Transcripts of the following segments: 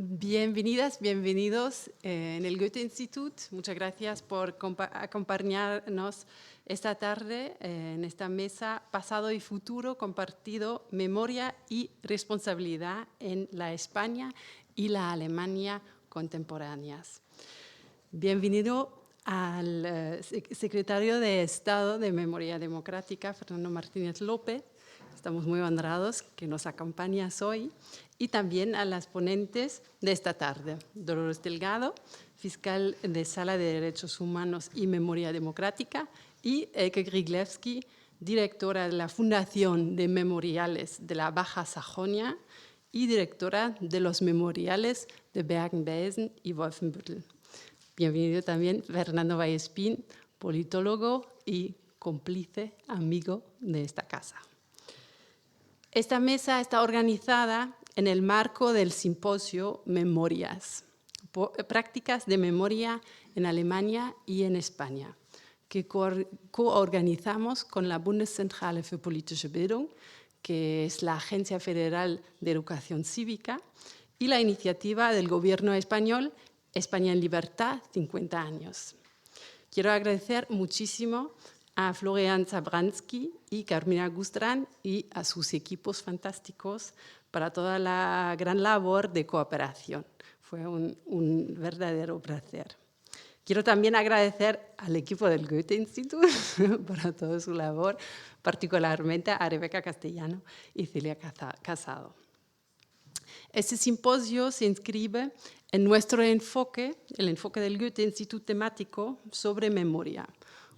Bienvenidas, bienvenidos en el Goethe-Institut. Muchas gracias por acompañarnos esta tarde en esta mesa Pasado y Futuro Compartido, Memoria y Responsabilidad en la España y la Alemania contemporáneas. Bienvenido al secretario de Estado de Memoria Democrática, Fernando Martínez López. Estamos muy honrados que nos acompañas hoy. Y también a las ponentes de esta tarde, Dolores Delgado, fiscal de Sala de Derechos Humanos y Memoria Democrática, y Elke Gryglewski, directora de la Fundación de Memoriales de la Baja Sajonia y directora de los Memoriales de Bergen-Belsen y Wolfenbüttel. Bienvenido también Fernando Vallespín, politólogo y cómplice, amigo de esta casa. Esta mesa está organizada en el marco del simposio Memorias, prácticas de memoria en Alemania y en España, que coorganizamos con la Bundeszentrale für politische Bildung, que es la Agencia Federal de Educación Cívica, y la iniciativa del Gobierno español España en Libertad, 50 años. Quiero agradecer muchísimo a Florian Zabransky y Carmina Gustran y a sus equipos fantásticos para toda la gran labor de cooperación. Fue un verdadero placer. Quiero también agradecer al equipo del Goethe-Institut para toda su labor, particularmente a Rebeca Castellano y Celia Casado. Este simposio se inscribe en nuestro enfoque, el enfoque del Goethe-Institut temático sobre memoria,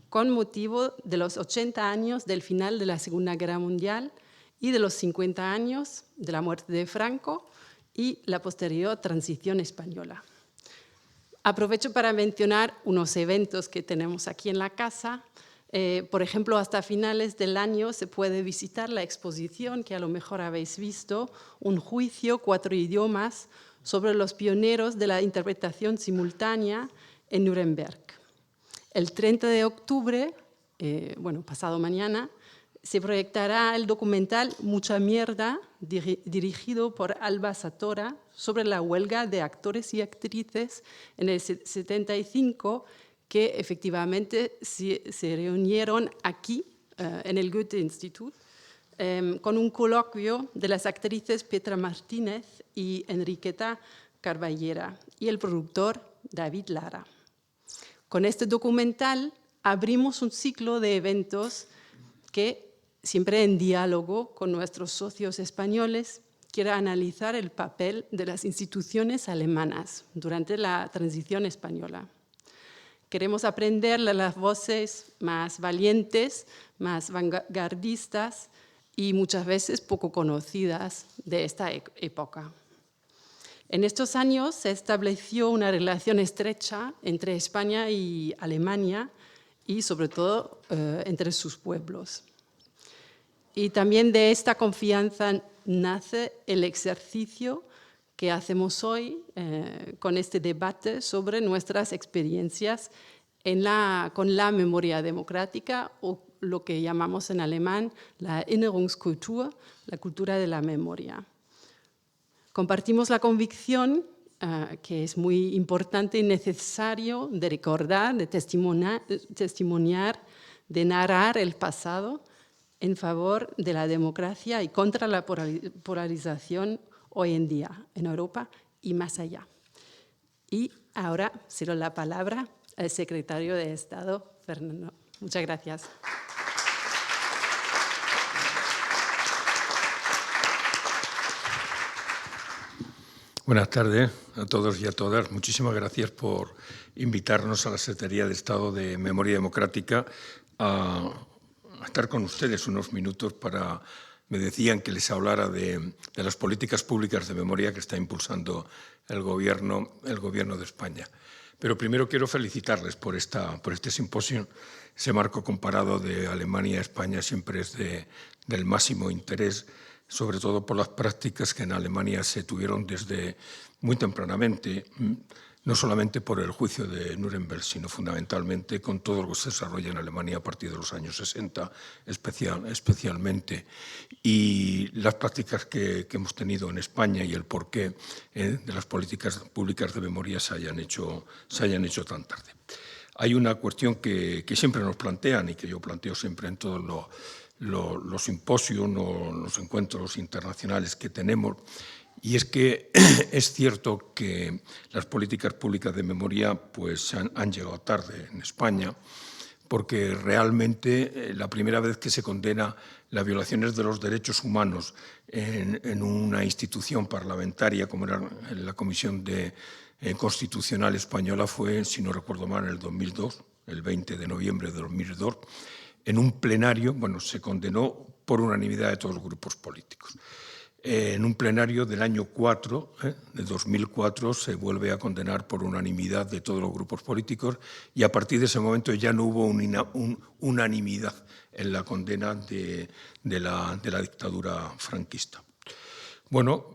con motivo de los 80 años del final de la Segunda Guerra Mundial y de los 50 años de la muerte de Franco y la posterior transición española. Aprovecho para mencionar unos eventos que tenemos aquí en la casa. Por ejemplo, hasta finales del año se puede visitar la exposición que a lo mejor habéis visto, Un juicio, 4 idiomas, sobre los pioneros de la interpretación simultánea en Nuremberg. El 30 de octubre, pasado mañana, se proyectará el documental Mucha mierda, dirigido por Alba Satora, sobre la huelga de actores y actrices en el 75, que efectivamente se reunieron aquí, en el Goethe-Institut, con un coloquio de las actrices Petra Martínez y Enriqueta Carballera y el productor David Lara. Con este documental abrimos un ciclo de eventos que, siempre en diálogo con nuestros socios españoles, quiere analizar el papel de las instituciones alemanas durante la transición española. Queremos aprender de las voces más valientes, más vanguardistas y muchas veces poco conocidas de esta época. En estos años se estableció una relación estrecha entre España y Alemania y sobre todo entre sus pueblos. Y también de esta confianza nace el ejercicio que hacemos hoy con este debate sobre nuestras experiencias con la memoria democrática, o lo que llamamos en alemán la Erinnerungskultur, la cultura de la memoria. Compartimos la convicción que es muy importante y necesario de recordar, de testimoniar, de narrar el pasado en favor de la democracia y contra la polarización hoy en día en Europa y más allá. Y ahora cedo la palabra al secretario de Estado, Fernando. Muchas gracias. Buenas tardes a todos y a todas. Muchísimas gracias por invitarnos a la Secretaría de Estado de Memoria Democrática a estar con ustedes unos minutos para... Me decían que les hablara de las políticas públicas de memoria que está impulsando el Gobierno de España. Pero primero quiero felicitarles por este simposio. Ese marco comparado de Alemania a España siempre es del máximo interés, sobre todo por las prácticas que en Alemania se tuvieron desde muy tempranamente. no solamente por el juicio de Nuremberg, sino fundamentalmente con todo lo que se desarrolla en Alemania a partir de los años 60, especialmente, y las prácticas que hemos tenido en España y el porqué de las políticas públicas de memoria se hayan hecho tan tarde. Hay una cuestión que siempre nos plantean y que yo planteo siempre en todos los simposios o los encuentros internacionales que tenemos, y es que es cierto que las políticas públicas de memoria pues, han llegado tarde en España, porque realmente la primera vez que se condena las violaciones de los derechos humanos en una institución parlamentaria como era la Comisión Constitucional Española fue, si no recuerdo mal, en el 2002, el 20 de noviembre de 2002, en un plenario, bueno, se condenó por unanimidad de todos los grupos políticos. En un plenario del año 4, de 2004, se vuelve a condenar por unanimidad de todos los grupos políticos y a partir de ese momento ya no hubo unanimidad en la condena de la dictadura franquista. Bueno,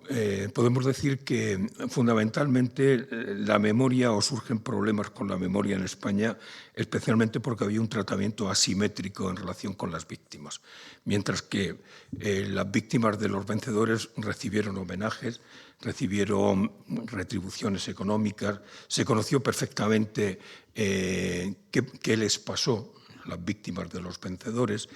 podemos decir que fundamentalmente la memoria o surgen problemas con la memoria en España, especialmente porque había un tratamiento asimétrico en relación con las víctimas. Mientras que las víctimas de los vencedores recibieron homenajes, recibieron retribuciones económicas, se conoció perfectamente qué les pasó las víctimas de los vencedores,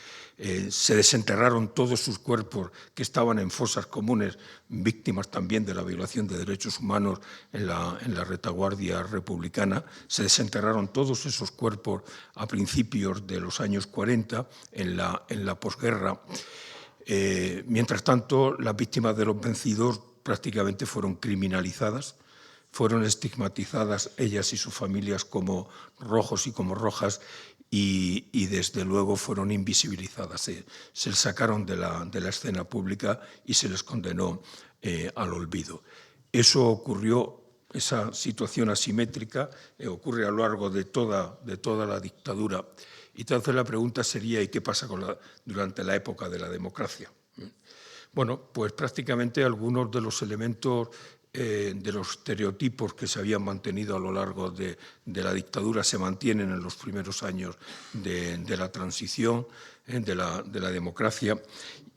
se desenterraron todos sus cuerpos que estaban en fosas comunes, víctimas también de la violación de derechos humanos en la retaguardia republicana, se desenterraron todos esos cuerpos a principios de los años 40 en la posguerra. Mientras tanto, las víctimas de los vencidos prácticamente fueron criminalizadas, fueron estigmatizadas ellas y sus familias como rojos y como rojas, y desde luego fueron invisibilizadas. Se les sacaron de la escena pública y se les condenó al olvido. Eso ocurrió, esa situación asimétrica ocurre a lo largo de toda la dictadura. Y entonces la pregunta sería, ¿y qué pasa durante la época de la democracia? Bueno, pues prácticamente algunos de los elementos de los estereotipos que se habían mantenido a lo largo de la dictadura se mantienen en los primeros años de la transición, de la democracia.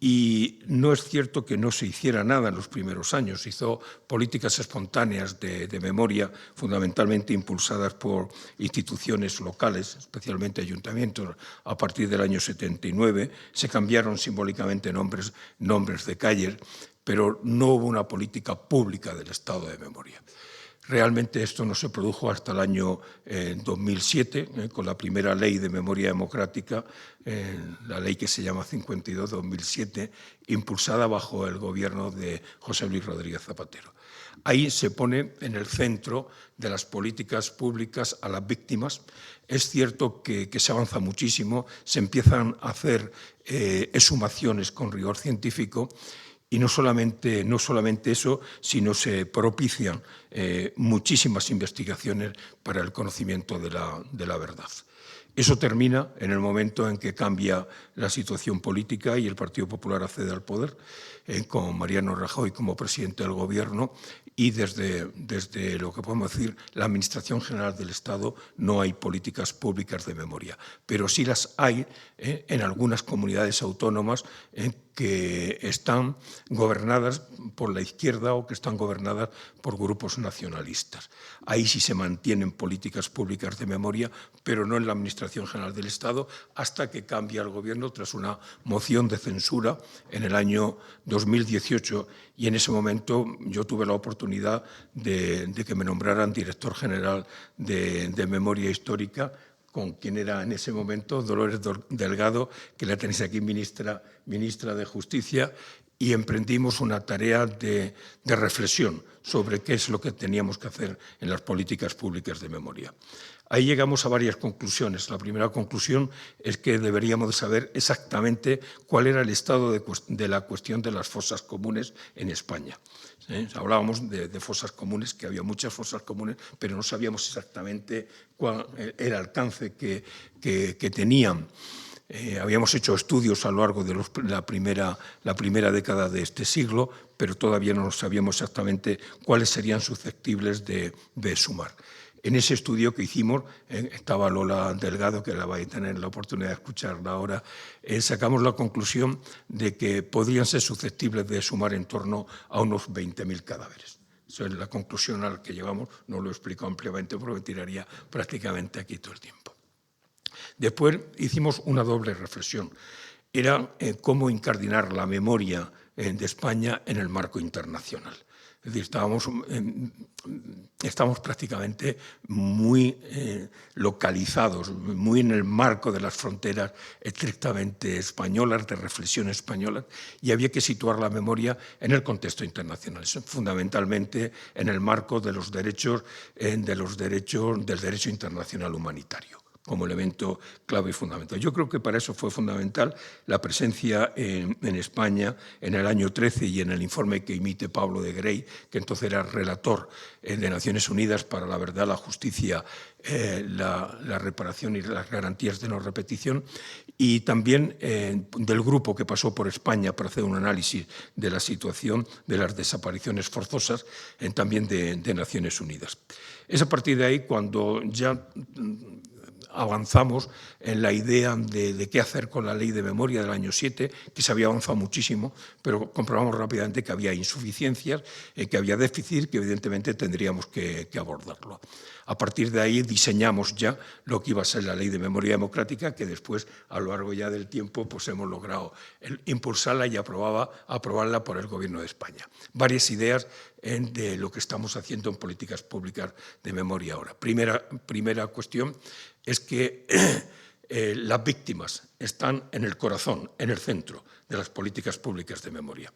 Y no es cierto que no se hiciera nada en los primeros años. Se hizo políticas espontáneas de memoria, fundamentalmente impulsadas por instituciones locales, especialmente ayuntamientos. A partir del año 79 se cambiaron simbólicamente nombres de calles, pero no hubo una política pública del Estado de memoria. Realmente esto no se produjo hasta el año 2007, con la primera ley de memoria democrática, la ley que se llama 52-2007, impulsada bajo el gobierno de José Luis Rodríguez Zapatero. Ahí se pone en el centro de las políticas públicas a las víctimas. Es cierto que se avanza muchísimo, se empiezan a hacer exhumaciones con rigor científico. Y no solamente eso, sino se propician muchísimas investigaciones para el conocimiento de la verdad. Eso termina en el momento en que cambia la situación política y el Partido Popular accede al poder, con Mariano Rajoy como presidente del Gobierno, y desde lo que podemos decir, la Administración General del Estado no hay políticas públicas de memoria, pero sí las hay en algunas comunidades autónomas que están gobernadas por la izquierda o que están gobernadas por grupos nacionalistas. Ahí sí se mantienen políticas públicas de memoria, pero no en la Administración General del Estado, hasta que cambia el Gobierno tras una moción de censura en el año 2018, y en ese momento yo tuve la oportunidad de que me nombraran director general de Memoria Histórica, con quien era en ese momento Dolores Delgado, que la tenéis aquí, ministra de Justicia, y emprendimos una tarea de reflexión sobre qué es lo que teníamos que hacer en las políticas públicas de memoria. Ahí llegamos a varias conclusiones. La primera conclusión es que deberíamos de saber exactamente cuál era el estado de la cuestión de las fosas comunes en España. Hablábamos de fosas comunes, que había muchas fosas comunes, pero no sabíamos exactamente cuál era el alcance que tenían. Habíamos hecho estudios a lo largo de la primera década de este siglo, pero todavía no sabíamos exactamente cuáles serían susceptibles de sumar. En ese estudio que hicimos, estaba Lola Delgado, que la vais a tener la oportunidad de escucharla ahora, sacamos la conclusión de que podrían ser susceptibles de sumar en torno a unos 20.000 cadáveres. Esa es la conclusión a la que llegamos, no lo explico ampliamente porque tiraría prácticamente aquí todo el tiempo. Después hicimos una doble reflexión. Era cómo incardinar la memoria de España en el marco internacional. Es decir, estábamos prácticamente muy localizados, muy en el marco de las fronteras estrictamente españolas, de reflexión española, y había que situar la memoria en el contexto internacional, fundamentalmente en el marco de los derechos, del derecho internacional humanitario, como elemento clave y fundamental. Yo creo que para eso fue fundamental la presencia en España en el año 13 y en el informe que emite Pablo de Grey, que entonces era relator de Naciones Unidas para la verdad, la justicia, la reparación y las garantías de no repetición, y también del grupo que pasó por España para hacer un análisis de la situación de las desapariciones forzosas, también de Naciones Unidas. Es a partir de ahí cuando ya avanzamos en la idea de qué hacer con la ley de memoria del año 7, que se había avanzado muchísimo, pero comprobamos rápidamente que había insuficiencias, que había déficit, que evidentemente tendríamos que abordarlo. A partir de ahí diseñamos ya lo que iba a ser la ley de memoria democrática, que después, a lo largo ya del tiempo, pues hemos logrado impulsarla y aprobarla por el Gobierno de España. Varias ideas de lo que estamos haciendo en políticas públicas de memoria ahora. Primera cuestión es que las víctimas están en el corazón, en el centro de las políticas públicas de memoria.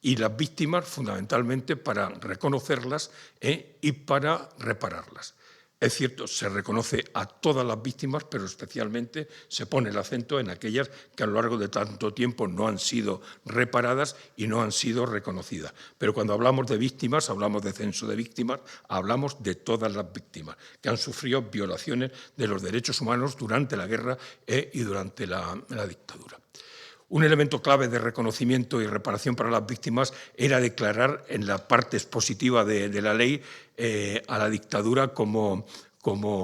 Y las víctimas, fundamentalmente, para reconocerlas y para repararlas. Es cierto, se reconoce a todas las víctimas, pero especialmente se pone el acento en aquellas que a lo largo de tanto tiempo no han sido reparadas y no han sido reconocidas. Pero cuando hablamos de víctimas, hablamos de censo de víctimas, hablamos de todas las víctimas que han sufrido violaciones de los derechos humanos durante la guerra y durante la dictadura. Un elemento clave de reconocimiento y reparación para las víctimas era declarar en la parte expositiva de la ley a la dictadura como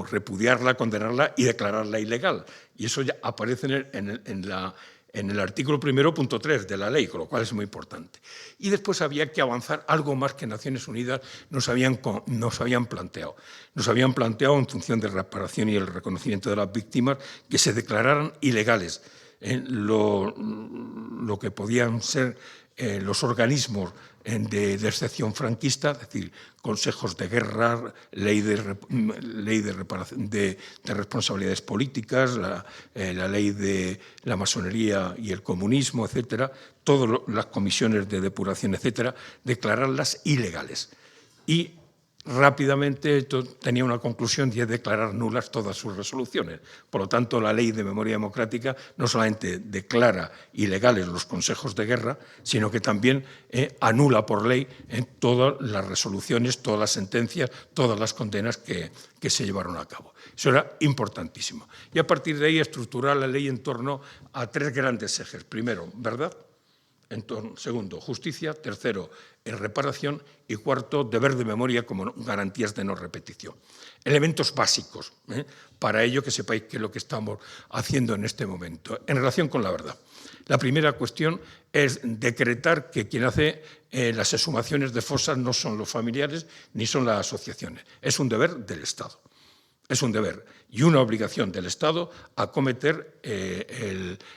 repudiarla, condenarla y declararla ilegal. Y eso ya aparece en el artículo 1.3 de la ley, con lo cual es muy importante. Y después había que avanzar algo más que Naciones Unidas nos habían planteado. Nos habían planteado, en función de reparación y el reconocimiento de las víctimas, que se declararan ilegales lo que podían ser los organismos de excepción franquista, es decir, consejos de guerra, ley de responsabilidades políticas, la ley de la masonería y el comunismo, etcétera, todas las comisiones de depuración, etcétera, declararlas ilegales. Y rápidamente tenía una conclusión y es declarar nulas todas sus resoluciones. Por lo tanto, la ley de memoria democrática no solamente declara ilegales los consejos de guerra, sino que también anula por ley todas las resoluciones, todas las sentencias, todas las condenas que se llevaron a cabo. Eso era importantísimo. Y a partir de ahí estructurar la ley en torno a tres grandes ejes. Primero, verdad. Segundo, justicia. Tercero, reparación. Y cuarto, deber de memoria como garantías de no repetición. Elementos básicos para ello, que sepáis qué es lo que estamos haciendo en este momento. En relación con la verdad, la primera cuestión es decretar que quien hace las exhumaciones de fosas no son los familiares ni son las asociaciones. Es un deber del Estado. Es un deber y una obligación del Estado acometer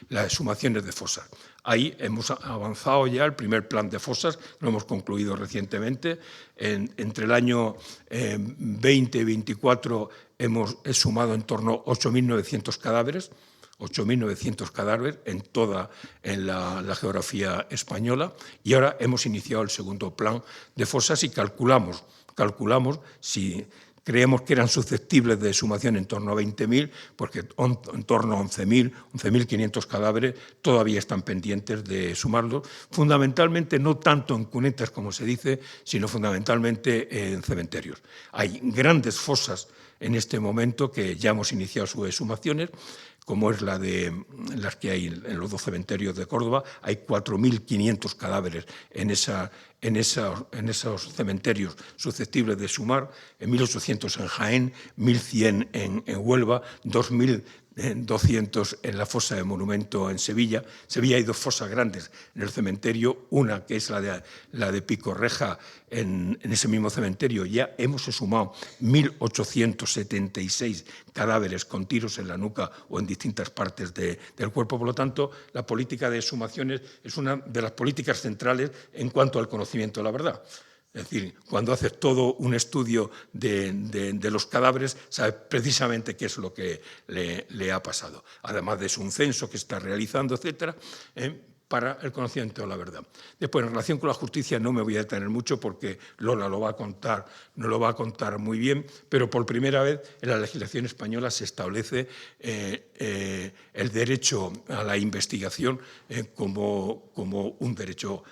las exhumaciones de fosas. Ahí hemos avanzado ya el primer plan de fosas, lo hemos concluido recientemente. Entre el año 20 y 24 hemos exhumado en torno a 8.900 cadáveres, 8.900 cadáveres en la geografía española, y ahora hemos iniciado el segundo plan de fosas y calculamos si creemos que eran susceptibles de exhumación en torno a 20.000, porque en torno a 11.500 cadáveres todavía están pendientes de exhumarlos, fundamentalmente no tanto en cunetas, como se dice, sino fundamentalmente en cementerios. Hay grandes fosas en este momento que ya hemos iniciado sus exhumaciones, como es las que hay en los dos cementerios de Córdoba. Hay 4.500 cadáveres en esos cementerios susceptibles de sumar, en 1.800 en Jaén, 1.100 en Huelva, 2.200 en la fosa de Monumento en Sevilla. En Sevilla hay dos fosas grandes en el cementerio, una que es la de Picorreja, en ese mismo cementerio ya hemos sumado 1.876 cadáveres con tiros en la nuca o en distintas partes del cuerpo. Por lo tanto, la política de exhumaciones es una de las políticas centrales en cuanto al conocimiento de la verdad. Es decir, cuando haces todo un estudio de los cadáveres, sabes precisamente qué es lo que le ha pasado. Además de un censo que está realizando, etcétera, para el conocimiento de la verdad. Después, en relación con la justicia, no me voy a detener mucho porque Lola nos lo va a contar muy bien, pero por primera vez en la legislación española se establece el derecho a la investigación como un derecho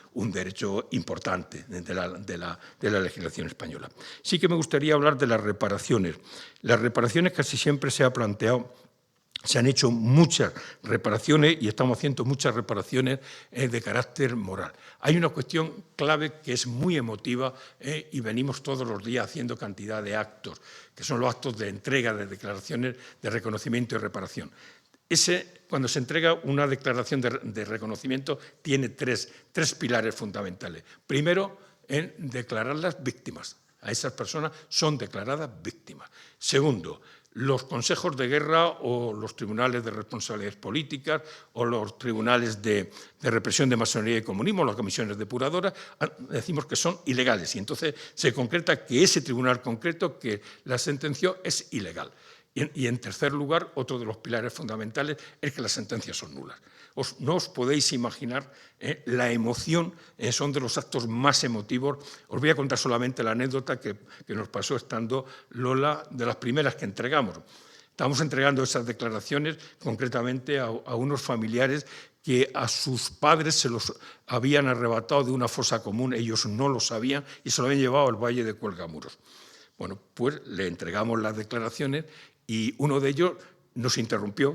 importante de la legislación española. Sí que me gustaría hablar de las reparaciones. Las reparaciones casi siempre se ha planteado. Se han hecho muchas reparaciones y estamos haciendo muchas reparaciones de carácter moral. Hay una cuestión clave que es muy emotiva y venimos todos los días haciendo cantidad de actos, que son los actos de entrega de declaraciones de reconocimiento y reparación. Cuando se entrega una declaración de reconocimiento, tiene tres pilares fundamentales. Primero, en declarar las víctimas. A esas personas son declaradas víctimas. Segundo, los consejos de guerra o los tribunales de responsabilidades políticas o los tribunales de represión de masonería y comunismo, las comisiones depuradoras, decimos que son ilegales y entonces se concreta que ese tribunal concreto que la sentenció es ilegal. Y en tercer lugar, otro de los pilares fundamentales es que las sentencias son nulas. No os podéis imaginar la emoción, son de los actos más emotivos. Os voy a contar solamente la anécdota que nos pasó estando Lola, de las primeras que entregamos. Estábamos entregando esas declaraciones concretamente a unos familiares que a sus padres se los habían arrebatado de una fosa común, ellos no lo sabían y se lo habían llevado al Valle de Cuelgamuros. Bueno, pues le entregamos las declaraciones y uno de ellos nos interrumpió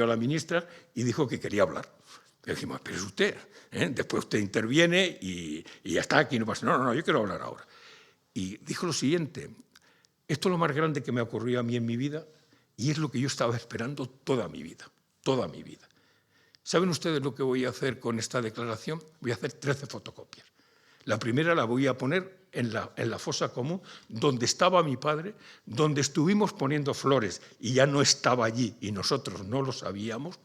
a la ministra y dijo que quería hablar. Le dijimos, pero es usted, después usted interviene y ya está, aquí no pasa. No, yo quiero hablar ahora. Y dijo lo siguiente, esto es lo más grande que me ha ocurrido a mí en mi vida y es lo que yo estaba esperando toda mi vida. ¿Saben ustedes lo que voy a hacer con esta declaración? Voy a hacer 13 fotocopias. La primera la voy a poner en la fosa común, donde estaba mi padre, donde estuvimos poniendo flores y ya no estaba allí y nosotros no lo sabíamos,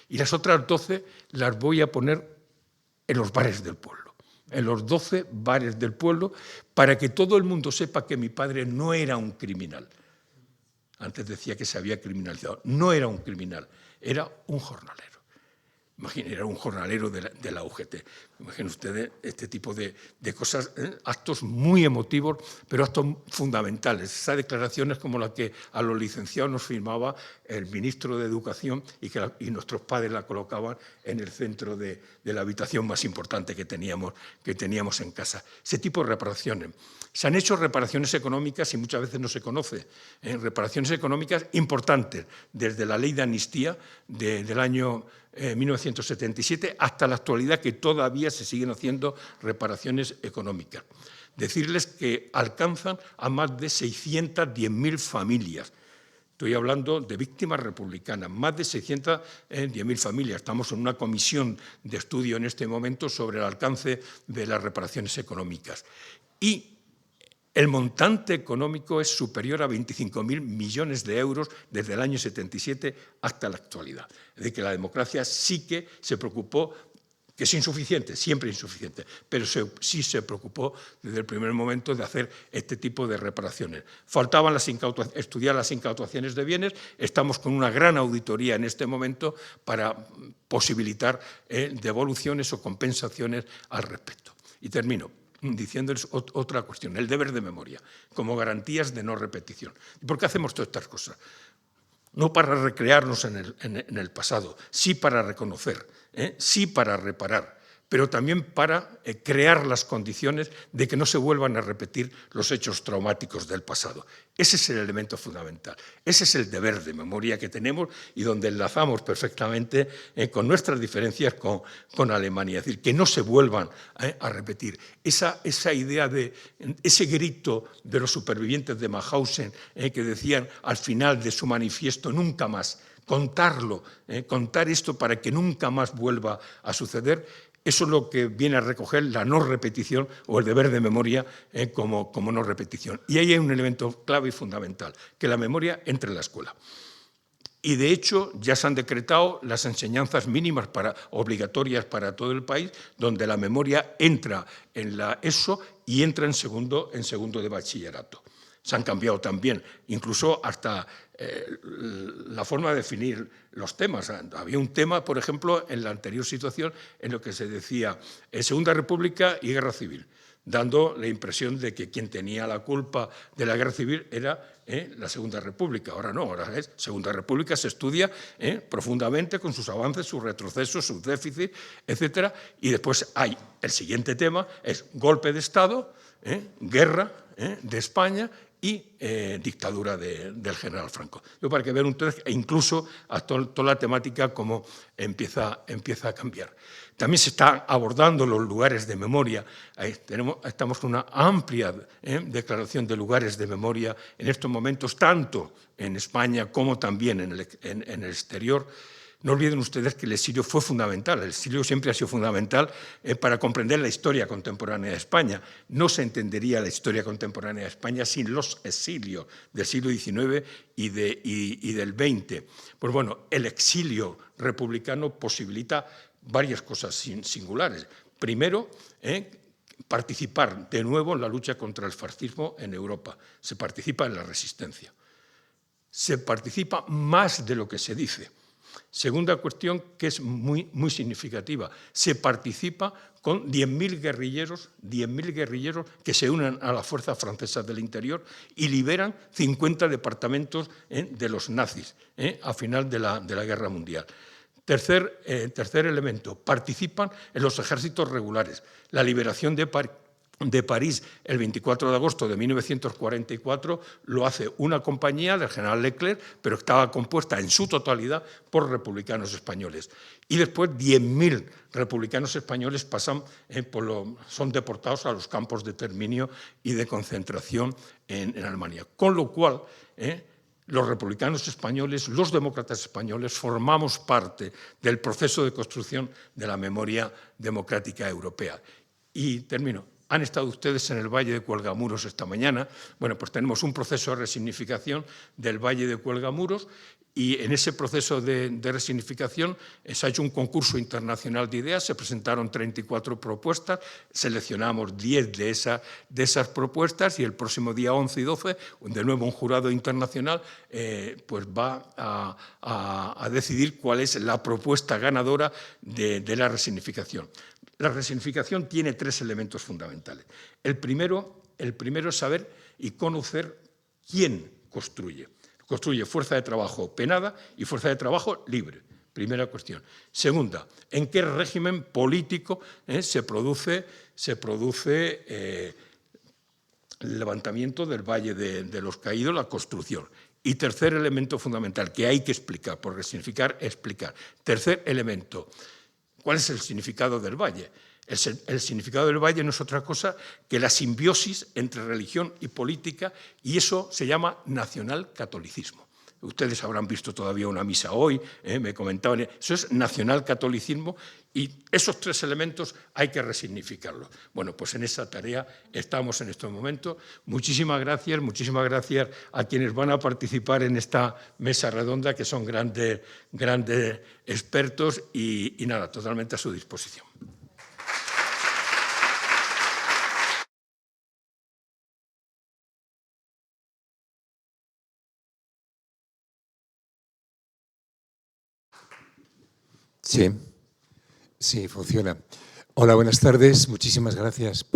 y las otras 12 las voy a poner en los bares del pueblo, en los 12 bares del pueblo, para que todo el mundo sepa que mi padre no era un criminal. Antes decía que se había criminalizado. No era un criminal, era un jornalero. Imaginen, era un jornalero de la UGT. Imaginen ustedes este tipo de cosas, actos muy emotivos, pero actos fundamentales. Esas declaraciones como la que a los licenciados nos firmaba el ministro de Educación y nuestros padres la colocaban en el centro de la habitación más importante que teníamos en casa. Ese tipo de reparaciones. Se han hecho reparaciones económicas y muchas veces no se conoce. Reparaciones económicas importantes, desde la ley de amnistía del año 1977 hasta la actualidad, que todavía se siguen haciendo reparaciones económicas. Decirles que alcanzan a más de 610.000 familias. Estoy hablando de víctimas republicanas, más de 610.000 familias. Estamos en una comisión de estudio en este momento sobre el alcance de las reparaciones económicas. Y el montante económico es superior a 25.000 millones de euros desde el año 77 hasta la actualidad. Es decir, que la democracia sí que se preocupó, que es insuficiente, siempre insuficiente, pero sí se preocupó desde el primer momento de hacer este tipo de reparaciones. Faltaban estudiar las incautaciones de bienes. Estamos con una gran auditoría en este momento para posibilitar devoluciones o compensaciones al respecto. Y termino diciéndoles otra cuestión, el deber de memoria, como garantías de no repetición. ¿Y por qué hacemos todas estas cosas? No para recrearnos en el pasado, sí para reconocer, sí para reparar, pero también para crear las condiciones de que no se vuelvan a repetir los hechos traumáticos del pasado. Ese es el elemento fundamental, ese es el deber de memoria que tenemos y donde enlazamos perfectamente con nuestras diferencias con Alemania, es decir, que no se vuelvan a repetir. Esa idea de ese grito de los supervivientes de Mauthausen que decían al final de su manifiesto, nunca más, contarlo, contar esto para que nunca más vuelva a suceder. Eso es lo que viene a recoger la no repetición o el deber de memoria como no repetición. Y ahí hay un elemento clave y fundamental, que la memoria entre en la escuela. Y de hecho ya se han decretado las enseñanzas mínimas obligatorias para todo el país, donde la memoria entra en la ESO y entra en segundo de bachillerato. Se han cambiado también, incluso hasta la forma de definir los temas. Había un tema, por ejemplo, en la anterior situación, en lo que se decía Segunda República y Guerra Civil, dando la impresión de que quien tenía la culpa de la Guerra Civil era la Segunda República. Ahora no, ahora es Segunda República, se estudia profundamente con sus avances, sus retrocesos, sus déficits, etc. Y después hay el siguiente tema, es golpe de Estado, guerra de España y dictadura del general Franco. Yo para que vean ustedes, incluso a toda la temática cómo empieza a cambiar. También se están abordando los lugares de memoria. Estamos con una amplia declaración de lugares de memoria en estos momentos, tanto en España como también en el exterior. No olviden ustedes que el exilio fue fundamental, el exilio siempre ha sido fundamental para comprender la historia contemporánea de España. No se entendería la historia contemporánea de España sin los exilios del siglo XIX y del XX. Pues bueno, el exilio republicano posibilita varias cosas singulares. Primero, participar de nuevo en la lucha contra el fascismo en Europa. Se participa en la resistencia. Se participa más de lo que se dice. Segunda cuestión que es muy significativa, se participa con 10.000 guerrilleros que se unen a las fuerzas francesas del interior y liberan 50 departamentos de los nazis a final de la Guerra Mundial. Tercer elemento, participan en los ejércitos regulares. La liberación de París el 24 de agosto de 1944 lo hace una compañía del general Leclerc, pero estaba compuesta en su totalidad por republicanos españoles. Y después 10.000 republicanos españoles son deportados a los campos de exterminio y de concentración en Alemania. Con lo cual, los republicanos españoles, los demócratas españoles, formamos parte del proceso de construcción de la memoria democrática europea. Y termino. Han estado ustedes en el Valle de Cuelgamuros esta mañana. Bueno, pues tenemos un proceso de resignificación del Valle de Cuelgamuros y en ese proceso de resignificación se ha hecho un concurso internacional de ideas, se presentaron 34 propuestas, seleccionamos 10 de esas propuestas y el próximo día 11 y 12, de nuevo un jurado internacional, pues va a decidir cuál es la propuesta ganadora de la resignificación. La resignificación tiene 3 elementos fundamentales. El primero es saber y conocer quién construye. Construye fuerza de trabajo penada y fuerza de trabajo libre. Primera cuestión. Segunda, ¿en qué régimen político se produce el levantamiento del Valle de los Caídos, la construcción? Y tercer elemento fundamental que hay que explicar, por resignificar, explicar. Tercer elemento, ¿cuál es el significado del Valle? El significado del Valle no es otra cosa que la simbiosis entre religión y política, y eso se llama nacionalcatolicismo. Ustedes habrán visto todavía una misa hoy, me comentaban, eso es nacionalcatolicismo, y esos 3 elementos hay que resignificarlos. Bueno, pues en esa tarea estamos en estos momentos. Muchísimas gracias a quienes van a participar en esta mesa redonda, que son grandes expertos, y nada, totalmente a su disposición. Sí, funciona. Hola, buenas tardes. Muchísimas gracias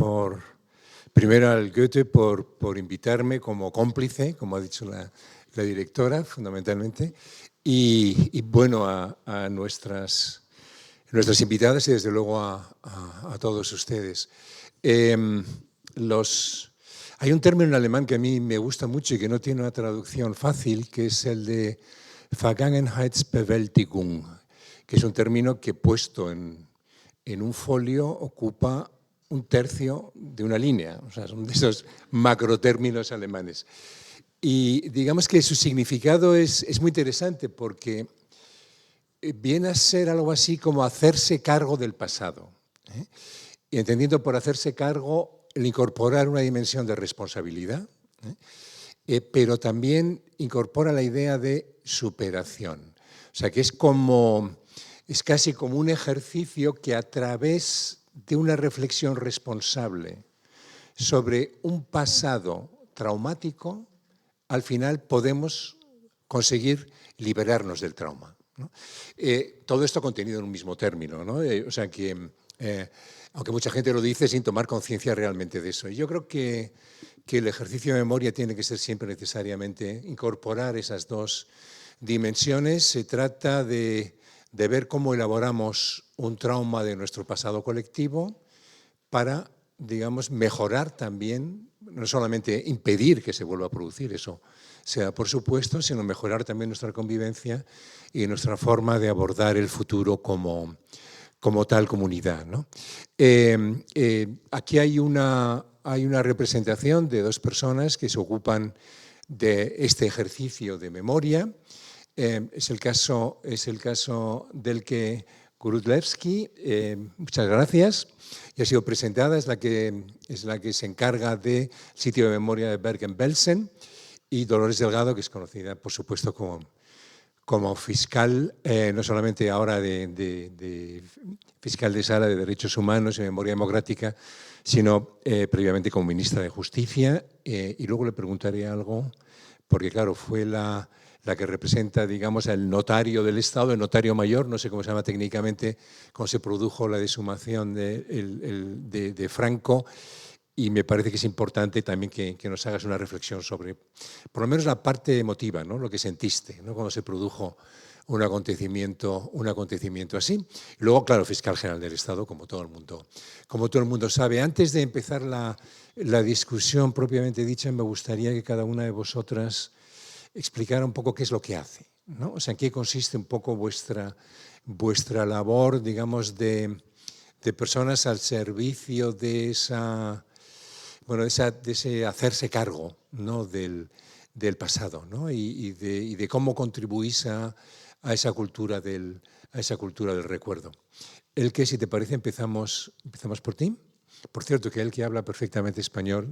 primero al Goethe por invitarme como cómplice, como ha dicho la directora, fundamentalmente, y bueno, a nuestras nuestras invitadas y desde luego a todos ustedes. Hay un término en alemán que a mí me gusta mucho y que no tiene una traducción fácil, que es el de Vergangenheitsbewältigung, que es un término que puesto en un folio ocupa un tercio de una línea. O sea, son de esos macrotérminos alemanes. Y digamos que su significado es muy interesante porque viene a ser algo así como hacerse cargo del pasado. Y entendiendo por hacerse cargo el incorporar una dimensión de responsabilidad, pero también incorpora la idea de superación. O sea, que es casi como un ejercicio que a través de una reflexión responsable sobre un pasado traumático, al final podemos conseguir liberarnos del trauma, ¿no? Todo esto contenido en un mismo término, ¿no? O sea que, aunque mucha gente lo dice sin tomar conciencia realmente de eso. Y yo creo que el ejercicio de memoria tiene que ser siempre necesariamente incorporar esas dos dimensiones. Se trata de ver cómo elaboramos un trauma de nuestro pasado colectivo para, digamos, mejorar también, no solamente impedir que se vuelva a producir, eso sea por supuesto, sino mejorar también nuestra convivencia y nuestra forma de abordar el futuro como tal comunidad, ¿no? Aquí hay una representación de dos personas que se ocupan de este ejercicio de memoria. Es el caso del que Grudlewski, muchas gracias, y ha sido presentada, es la que se encarga del sitio de memoria de Bergen-Belsen, y Dolores Delgado, que es conocida, por supuesto, como fiscal, no solamente ahora de fiscal de sala de Derechos Humanos y Memoria Democrática, sino previamente como ministra de Justicia. Y luego le preguntaré algo, porque claro, fue la que representa, digamos, al notario del Estado, el notario mayor, no sé cómo se llama técnicamente, cuando se produjo la deshumación de Franco, y me parece que es importante también que nos hagas una reflexión sobre, por lo menos la parte emotiva, ¿no? Lo que sentiste, ¿no? Cuando se produjo un acontecimiento así. Y luego, claro, fiscal general del Estado, como todo el mundo sabe. Antes de empezar la discusión propiamente dicha, me gustaría que cada una de vosotras explicara un poco qué es lo que hace, ¿no? O sea, en qué consiste un poco vuestra labor, digamos, de personas al servicio de ese hacerse cargo, ¿no? del pasado, ¿no? y de cómo contribuís a esa cultura del recuerdo. Elke, si te parece, empezamos por ti. Por cierto, que Elke habla perfectamente español,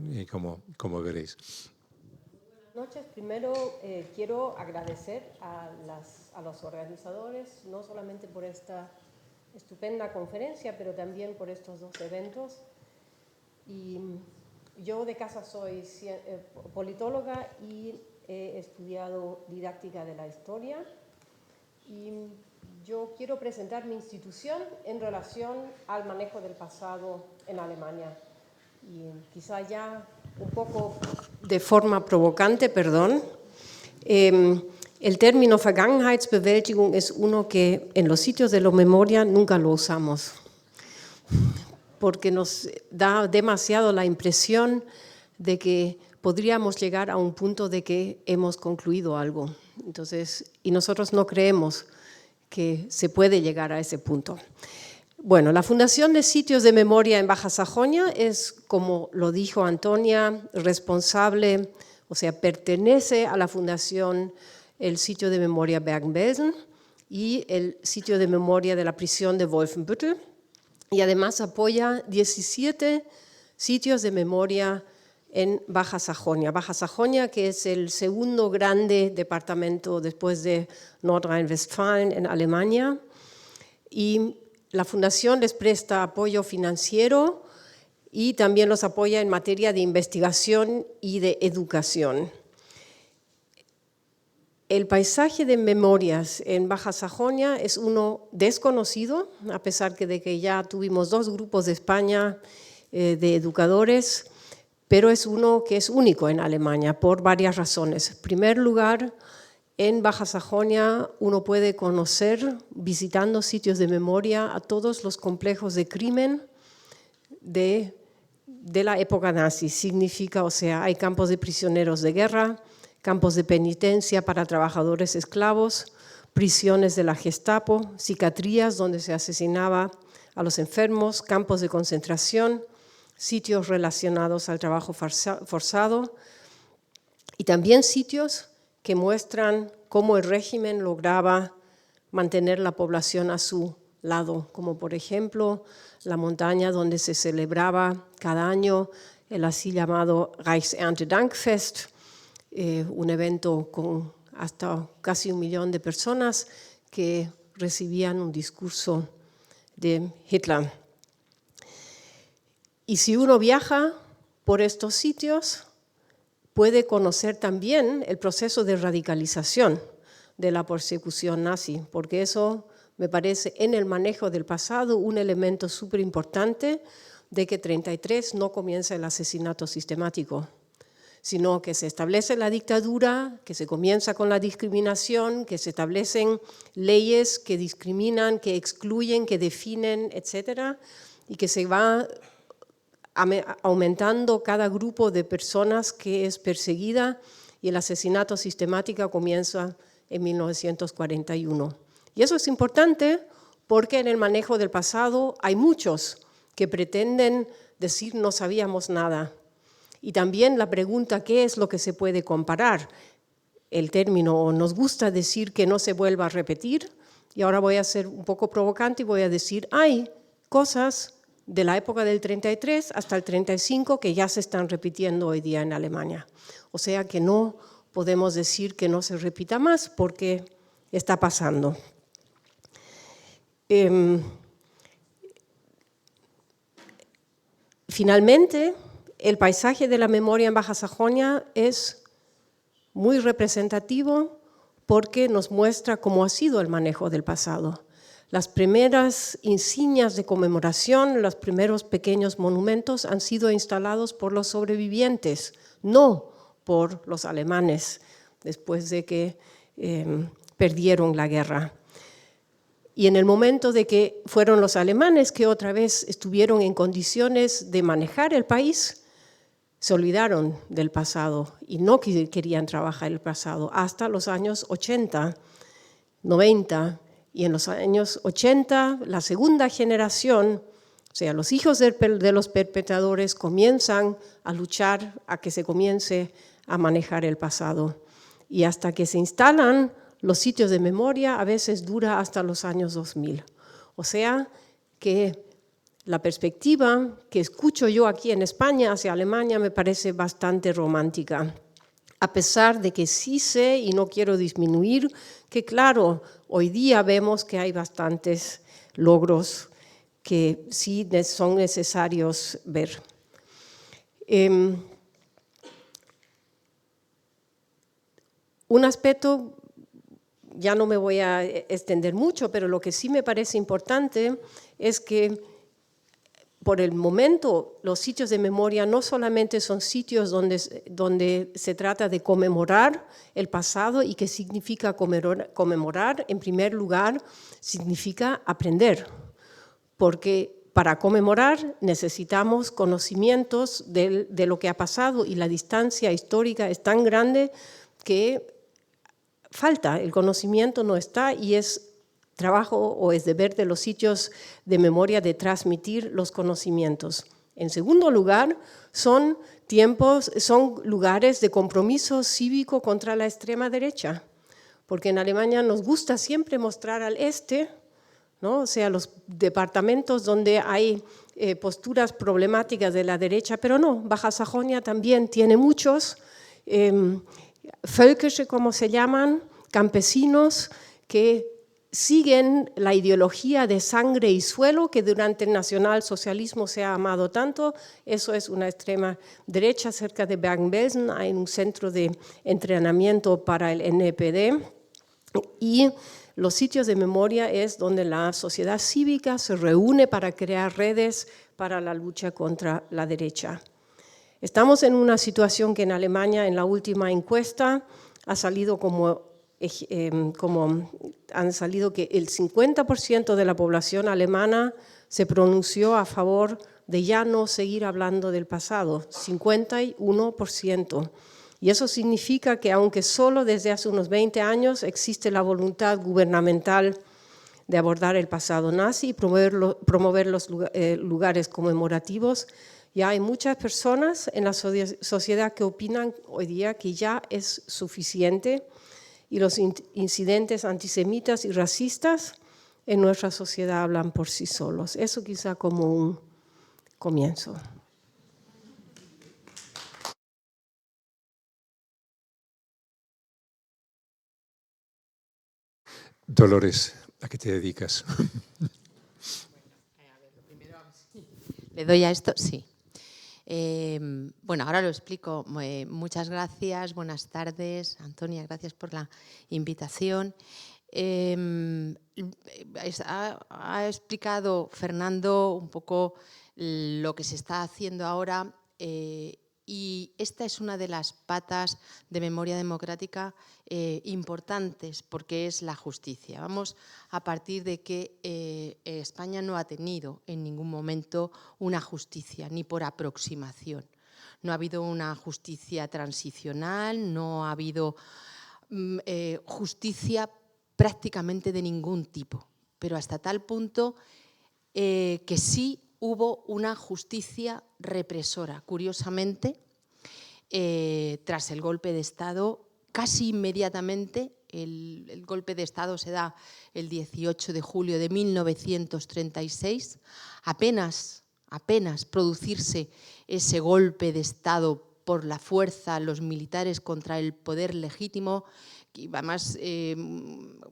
como veréis. Buenas noches. Primero quiero agradecer a los organizadores, no solamente por esta estupenda conferencia, pero también por estos dos eventos. Y yo de casa soy politóloga y he estudiado didáctica de la historia. Y yo quiero presentar mi institución en relación al manejo del pasado en Alemania. Y quizá ya un poco de forma provocante, perdón. El término Vergangenheitsbewältigung es uno que en los sitios de la memoria nunca lo usamos, porque nos da demasiado la impresión de que podríamos llegar a un punto de que hemos concluido algo. Entonces, y nosotros no creemos que se puede llegar a ese punto. Bueno, la Fundación de Sitios de Memoria en Baja Sajonia es, como lo dijo Antonia, responsable, o sea, pertenece a la Fundación el sitio de memoria Bergen-Belsen y el sitio de memoria de la prisión de Wolfenbüttel, y además apoya 17 sitios de memoria en Baja Sajonia. Baja Sajonia, que es el segundo grande departamento después de Nordrhein-Westfalen en Alemania, y la Fundación les presta apoyo financiero y también los apoya en materia de investigación y de educación. El paisaje de memorias en Baja Sajonia es uno desconocido, a pesar de que ya tuvimos 2 grupos de España de educadores, pero es uno que es único en Alemania por varias razones. En primer lugar, En Baja Sajonia uno puede conocer, visitando sitios de memoria, a todos los complejos de crimen de la época nazi. Significa, o sea, hay campos de prisioneros de guerra, campos de penitencia para trabajadores esclavos, prisiones de la Gestapo, psiquiatrías donde se asesinaba a los enfermos, campos de concentración, sitios relacionados al trabajo forzado y también sitios que muestran cómo el régimen lograba mantener la población a su lado, como por ejemplo la montaña donde se celebraba cada año el así llamado Reichserntedankfest, un evento con hasta casi 1 millón de personas que recibían un discurso de Hitler. Y si uno viaja por estos sitios, puede conocer también el proceso de radicalización de la persecución nazi, porque eso me parece en el manejo del pasado un elemento súper importante de que 1933 no comienza el asesinato sistemático, sino que se establece la dictadura, que se comienza con la discriminación, que se establecen leyes que discriminan, que excluyen, que definen, etcétera, y que se va aumentando cada grupo de personas que es perseguida, y el asesinato sistemático comienza en 1941. Y eso es importante porque en el manejo del pasado hay muchos que pretenden decir no sabíamos nada. Y también la pregunta, ¿qué es lo que se puede comparar? El término, nos gusta decir que no se vuelva a repetir, y ahora voy a ser un poco provocante y voy a decir, hay cosas de la época del 33 hasta el 35 que ya se están repitiendo hoy día en Alemania. O sea que no podemos decir que no se repita más porque está pasando. Finalmente, el paisaje de la memoria en Baja Sajonia es muy representativo porque nos muestra cómo ha sido el manejo del pasado. Las primeras insignias de conmemoración, los primeros pequeños monumentos han sido instalados por los sobrevivientes, no por los alemanes, después de que perdieron la guerra. Y en el momento de que fueron los alemanes que otra vez estuvieron en condiciones de manejar el país, se olvidaron del pasado y no querían trabajar el pasado hasta los años 80, 90. Y en los años 80, la segunda generación, o sea, los hijos de los perpetradores comienzan a luchar a que se comience a manejar el pasado. Y hasta que se instalan los sitios de memoria, a veces dura hasta los años 2000. O sea, que la perspectiva que escucho yo aquí en España hacia Alemania me parece bastante romántica. A pesar de que sí sé, y no quiero disminuir, que claro, hoy día vemos que hay bastantes logros que sí son necesarios ver. Un aspecto, ya no me voy a extender mucho, pero lo que sí me parece importante es que por el momento, los sitios de memoria no solamente son sitios donde se trata de conmemorar el pasado, y que significa conmemorar, en primer lugar, significa aprender, porque para conmemorar necesitamos conocimientos de lo que ha pasado, y la distancia histórica es tan grande que falta, el conocimiento no está, y es trabajo o es deber de los sitios de memoria de transmitir los conocimientos. En segundo lugar, son lugares de compromiso cívico contra la extrema derecha, porque en Alemania nos gusta siempre mostrar al este, ¿no? O sea, los departamentos donde hay posturas problemáticas de la derecha, pero no, Baja Sajonia también tiene muchos Völkische, como se llaman, campesinos que siguen la ideología de sangre y suelo que durante el nacionalsocialismo se ha amado tanto. Eso es una extrema derecha. Cerca de Bergen-Belsen hay un centro de entrenamiento para el NPD, y los sitios de memoria es donde la sociedad cívica se reúne para crear redes para la lucha contra la derecha. Estamos en una situación que en Alemania, en la última encuesta, ha salido como como han salido que el 50% de la población alemana se pronunció a favor de ya no seguir hablando del pasado, 51%. Y eso significa que aunque solo desde hace unos 20 años existe la voluntad gubernamental de abordar el pasado nazi y promover los lugares conmemorativos, ya hay muchas personas en la sociedad que opinan hoy día que ya es suficiente y los incidentes antisemitas y racistas en nuestra sociedad hablan por sí solos. Eso quizá como un comienzo. Dolores, ¿a qué te dedicas? ¿Le doy a esto? Sí. Bueno, ahora lo explico. Muchas gracias, buenas tardes. Antonia, gracias por la invitación. Ha explicado Fernando un poco lo que se está haciendo ahora y esta es una de las patas de memoria democrática importantes porque es la justicia. Vamos a partir de que España no ha tenido en ningún momento una justicia, ni por aproximación. No ha habido una justicia transicional, no ha habido justicia prácticamente de ningún tipo, pero hasta tal punto que sí hubo una justicia represora. Curiosamente, tras el golpe de Estado, casi inmediatamente, el golpe de Estado se da el 18 de julio de 1936, apenas producirse ese golpe de Estado por la fuerza, los militares contra el poder legítimo, y además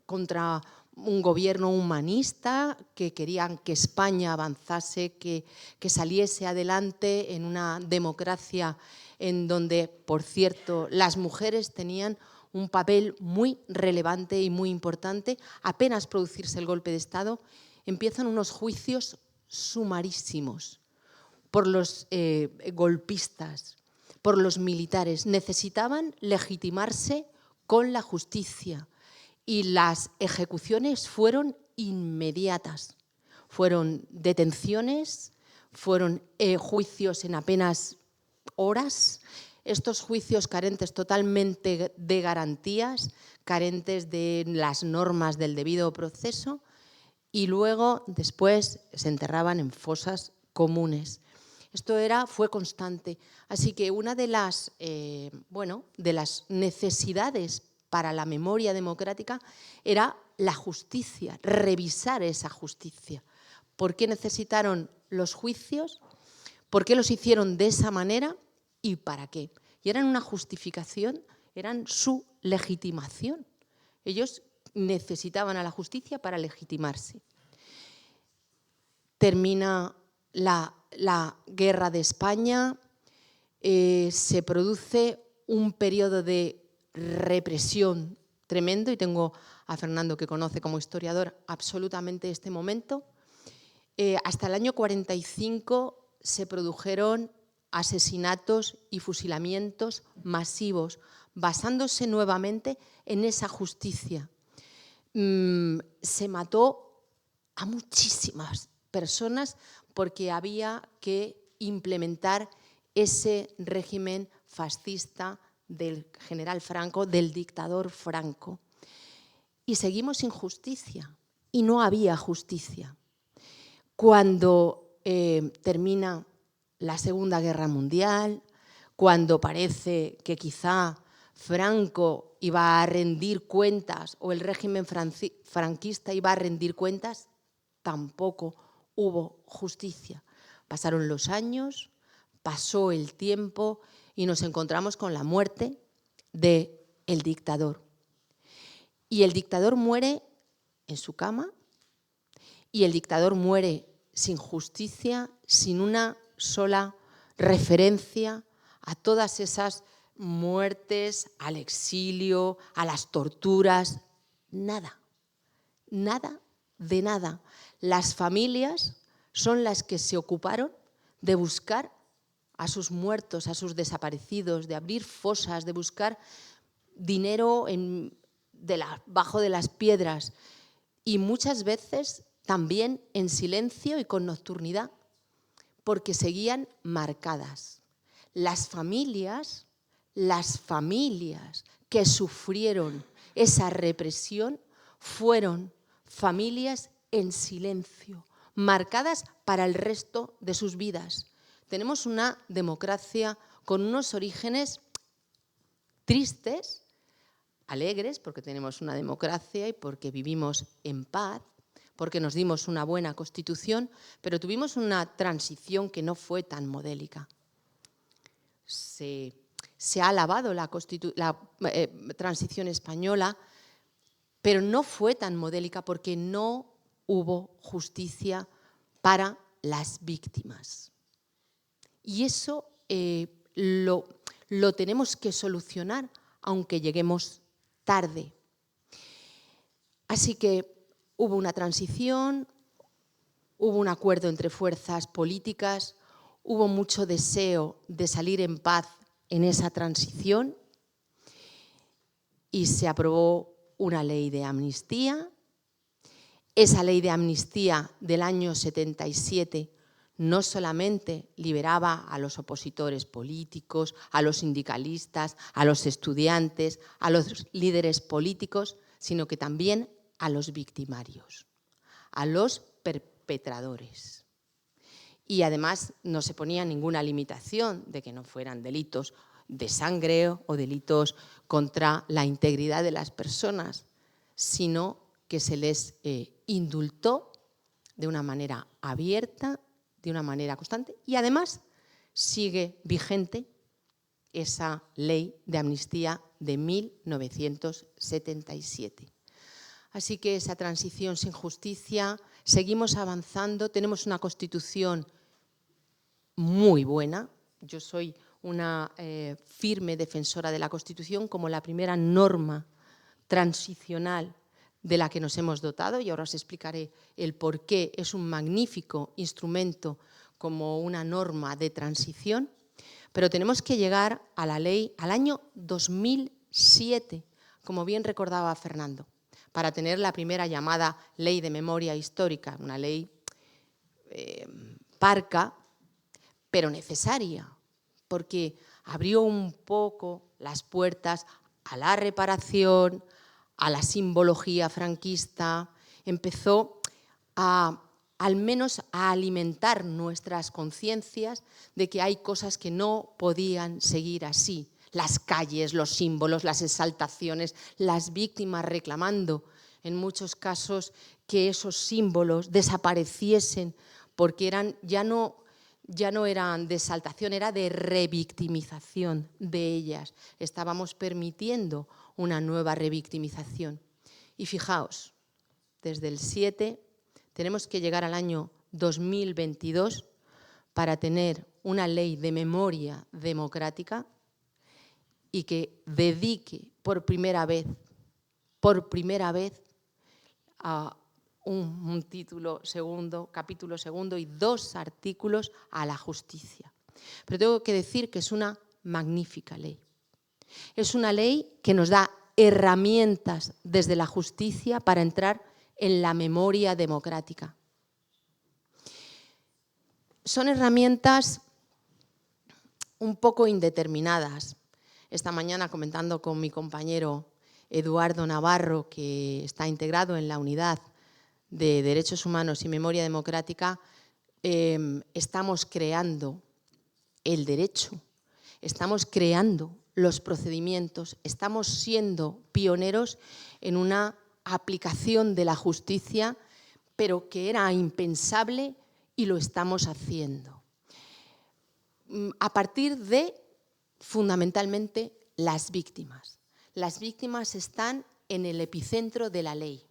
contra un gobierno humanista que querían que España avanzase, que saliese adelante en una democracia en donde, por cierto, las mujeres tenían un papel muy relevante y muy importante. Apenas producirse el golpe de Estado, empiezan unos juicios sumarísimos por los golpistas, por los militares. Necesitaban legitimarse con la justicia y las ejecuciones fueron inmediatas. Fueron detenciones, fueron juicios en apenas horas, estos juicios carentes totalmente de garantías, carentes de las normas del debido proceso y luego después se enterraban en fosas comunes. Esto fue constante. Así que una de las necesidades para la memoria democrática era la justicia, revisar esa justicia. ¿Por qué necesitaron los juicios? ¿Por qué los hicieron de esa manera? ¿Y para qué? Y eran una justificación, eran su legitimación. Ellos necesitaban a la justicia para legitimarse. Termina la guerra de España, se produce un periodo de represión tremendo, y tengo a Fernando, que conoce como historiador absolutamente este momento. Hasta el año 45 se produjeron asesinatos y fusilamientos masivos, basándose nuevamente en esa justicia. Se mató a muchísimas personas porque había que implementar ese régimen fascista del general Franco, del dictador Franco. Y seguimos sin justicia, y no había justicia. Cuando termina la Segunda Guerra Mundial, cuando parece que quizá Franco iba a rendir cuentas o el régimen franquista iba a rendir cuentas, tampoco hubo justicia. Pasaron los años, pasó el tiempo y nos encontramos con la muerte del dictador. Y el dictador muere en su cama y el dictador muere sin justicia, sin una sola referencia a todas esas muertes, al exilio, a las torturas. Nada, nada de nada. Las familias son las que se ocuparon de buscar a sus muertos, a sus desaparecidos, de abrir fosas, de buscar dinero bajo de las piedras y muchas veces también en silencio y con nocturnidad, porque seguían marcadas. Las familias que sufrieron esa represión fueron familias en silencio, marcadas para el resto de sus vidas. Tenemos una democracia con unos orígenes tristes, alegres, porque tenemos una democracia y porque vivimos en paz, porque nos dimos una buena constitución, pero tuvimos una transición que no fue tan modélica. Se ha alabado la transición española, pero no fue tan modélica porque no hubo justicia para las víctimas. Y eso lo tenemos que solucionar, aunque lleguemos tarde. Así que hubo una transición, hubo un acuerdo entre fuerzas políticas, hubo mucho deseo de salir en paz en esa transición y se aprobó una ley de amnistía. Esa ley de amnistía del año 77 no solamente liberaba a los opositores políticos, a los sindicalistas, a los estudiantes, a los líderes políticos, sino que también a los victimarios, a los perpetradores. Y además no se ponía ninguna limitación de que no fueran delitos de sangre o delitos contra la integridad de las personas, sino que se les indultó de una manera abierta, de una manera constante, y además sigue vigente esa ley de amnistía de 1977. Así que esa transición sin justicia, seguimos avanzando, tenemos una Constitución muy buena. Yo soy una firme defensora de la Constitución como la primera norma transicional de la que nos hemos dotado, y ahora os explicaré el por qué es un magnífico instrumento como una norma de transición, pero tenemos que llegar a la ley al año 2007, como bien recordaba Fernando, para tener la primera llamada Ley de Memoria Histórica, una ley parca, pero necesaria, porque abrió un poco las puertas a la reparación, a la simbología franquista, empezó al menos a alimentar nuestras conciencias de que hay cosas que no podían seguir así. Las calles, los símbolos, las exaltaciones, las víctimas reclamando en muchos casos que esos símbolos desapareciesen porque ya no eran de exaltación, era de revictimización de ellas. Estábamos permitiendo una nueva revictimización. Y fijaos, desde el 7 tenemos que llegar al año 2022 para tener una ley de memoria democrática y que dedique por primera vez a un título segundo, capítulo segundo y 2 artículos a la justicia. Pero tengo que decir que es una magnífica ley. Es una ley que nos da herramientas desde la justicia para entrar en la memoria democrática. Son herramientas un poco indeterminadas. Esta mañana, comentando con mi compañero Eduardo Navarro, que está integrado en la Unidad de Derechos Humanos y Memoria Democrática, estamos creando el derecho, estamos creando los procedimientos, estamos siendo pioneros en una aplicación de la justicia, pero que era impensable y lo estamos haciendo. A partir de, fundamentalmente, las víctimas. Las víctimas están en el epicentro de la ley.